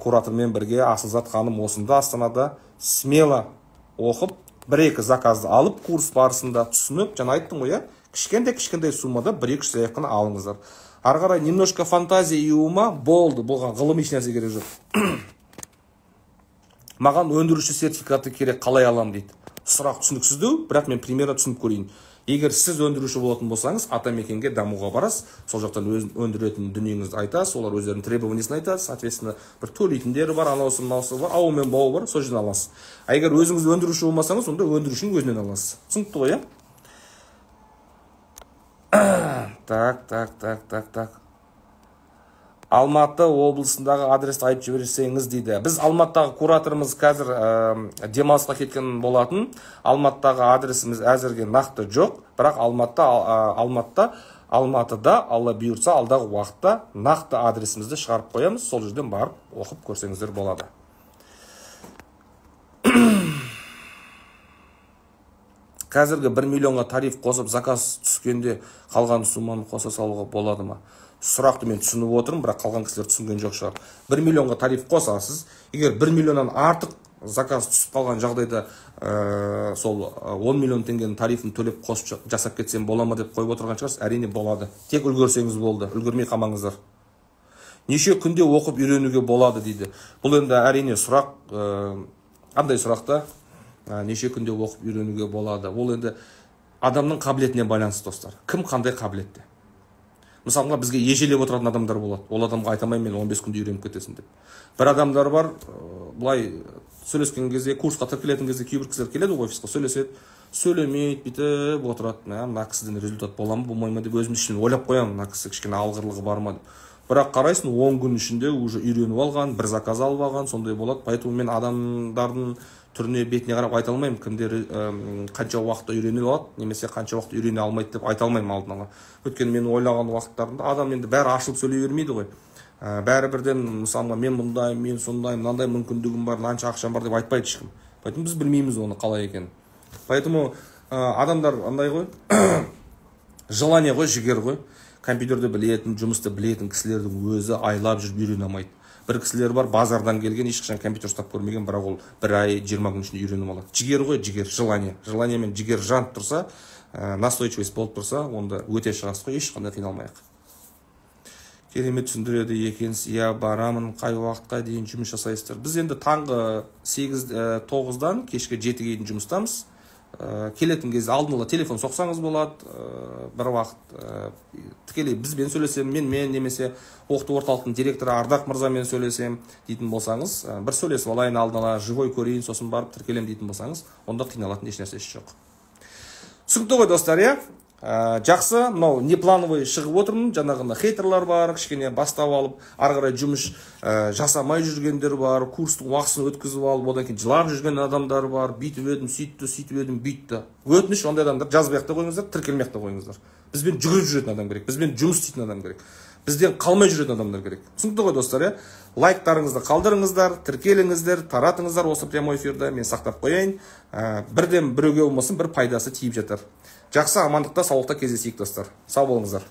куратормен бірге Асылзат ханым осында Астанада смело оқып, бір-екі заказды алып, курс барысында түсініп, жаңа айттым ғой, кішкентай суммада 1-2 саяқын алыңыздар. Арғарай немножко фантазия еуіма болды, болған ғылым еш нәрсе керек жоқ. Маған өндіруші сертификаты керек, қалай алам дейді. Сұрақ түсініксіздеу, бірақ мен примерно түсініп көрейін. Егер сіз өндіруші болатын болсаңыз, атамекенге дамуға барасыз, сол жақтан өндіретін дүниеңізді айтасыз, олар өздерінің требованиясын айтады, соответственно, бір төлейтіндері бар, анаусы бар, ауы мен бауы бар, сол жерден аласыз. А егер өзіңіз өндіруші болмасаңыз, онда өндірушінің өзінен аласыз. Түсінікті ғой, Так. Алматы облысындағы адресті айтып жіберсеңіз дейді. Біз Алматыдағы кураторымыз қазір демалысқа кеткен болатын. Алматыдағы адресіміз әзірге нақты жоқ, бірақ Алматыда Алла бұйыртса алдағы уақытта нақты адресімізді шығарып қоямыз. Сол жерден барып оқып көрсеңіздер болады. Қазіргі 1 миллионға тариф қосып заказ түскенде қалған сумманы қоса салуға болады ма? Сұрақты мен түсініп отырмын, бірақ қалған кісілер түсінген жоқ шығар. 1 миллионға тариф қосасыз. Егер 1 миллионнан артық заказ түсіп қалған жағдайда сол 10 миллион теңгенің тарифін төлеп қосып жасап кетсем бола ма деп қойып отырған шығарсыз. Әрине болады. Тек үлгерсеңіз болды. Үлгермей қалмаңыздар. Неше күнде оқып үйренуге болады дейді. Бұл енді әрине сұрақ, қандай сұрақта? Неше күнде оқып үйренуге болады. Ол енді адамның қабілетіне байланысты достар. Кім қандай қабілетте? Мысалға бізге ежелеп отыратын адамдар болады. Ол адамға айтамай мен 15 күнде үйреніп кетесің деп. Бір адамдар бар, бұлай сөйлескен кезде, курсқа тіркелетін кезде кейбір кісілер келеді офисқа, сөйлеседі, сөйлемейді, бүйтіп отырады. Мына кісіден результат бола ма, болмай ма деп өзім ішімнен ойлап қоямын, мына кісі кішкене алғырлығы бар ма деп. Бірақ қарайсың, 10 күн ішінде уже үйреніп алған, бір заказ алып алған, сондай болады. Поэтому мен адамдардың түріне бетіне қарап айта алмаймын, кімдер қанша уақытта үйрене алады, немесе қанша уақытта үйрене алмайды деп айта алмаймын алдын ала. Өйткені мен ойлаған уақыттарында адам енді бәрі ашылып сөйлей бермейді ғой. Бәрі бірден мысалға мен мұндаймын, мен сондаймын, мынандай мүмкіндігім бар, мынанша ақшам бар деп айтпайды ешкім. Поэтому біз білмейміз оны қалай екенін. Поэтому адамдар андай ғой, желание ғой, жігер ғой. Компьютерді білетін, жұмысты білетін кісілердің өзі айлап жүріп үйрене алмайды. Бір кісілер бар, базардан келген, ешқашан компьютер ұстап көрмеген, бірақ ол 1 ай 20 күн ішінде үйреніп алады. Жігер ғой, жігер, желание. Желание мен жігер жанып тұрса, настойчивость болып тұрса, онда өте шығасыз ғой, ешқандай қиналмайық. Керемет түсіндіреді екенсіз. Я барамын, қай уақытқа дейін жұмыс жасайсыздар? Біз енді таңғы 8-9-дан кешкі 7-ге дейін жұмыстамыз. Келетін кезде алдын ала телефон соқсаңыз болады, бір уақыт тікелей бізбен сөйлесем, мен немесе оқыту орталықтың директоры Ардақ мырзамен сөйлесем дейтін болсаңыз, бір сөйлесіп алайын алдын ала, живой көрейін, сосын барып тіркелем дейтін болсаңыз, онда қиналатын еш нәрсе жоқ. Түсінікті ғой достар, жақсы, мынау неплановый шығып отырмын, жаңағында хейтерлар бар, кішкене бастап алып, ары қарай жұмыс жасамай жүргендер бар, курстың уақытысын өткізіп алып, одан кейін жылап жүрген адамдар бар, бүйтіп едім, сөйтіп едім, бүйтті. Өтініш ондай адамдар жазбай та қойыңыздар, тіркелмей та қойыңыздар. Бізбен жүгіріп жүретін адам керек, бізбен жұмыс істейтін адам керек. Бізден қалмай жүретін адамдар керек. Түсінікті ғой достар, лайктарыңызды қалдырыңыздар, тіркеліңіздер, таратыңыздар осы прямой эфирді, мен сақтап қояйын. Бірден біреуге болмасын, бір пайдасы тиіп жатар. Жақсы, амандықта, саулықта кездесейік достар. Сау болыңыздар.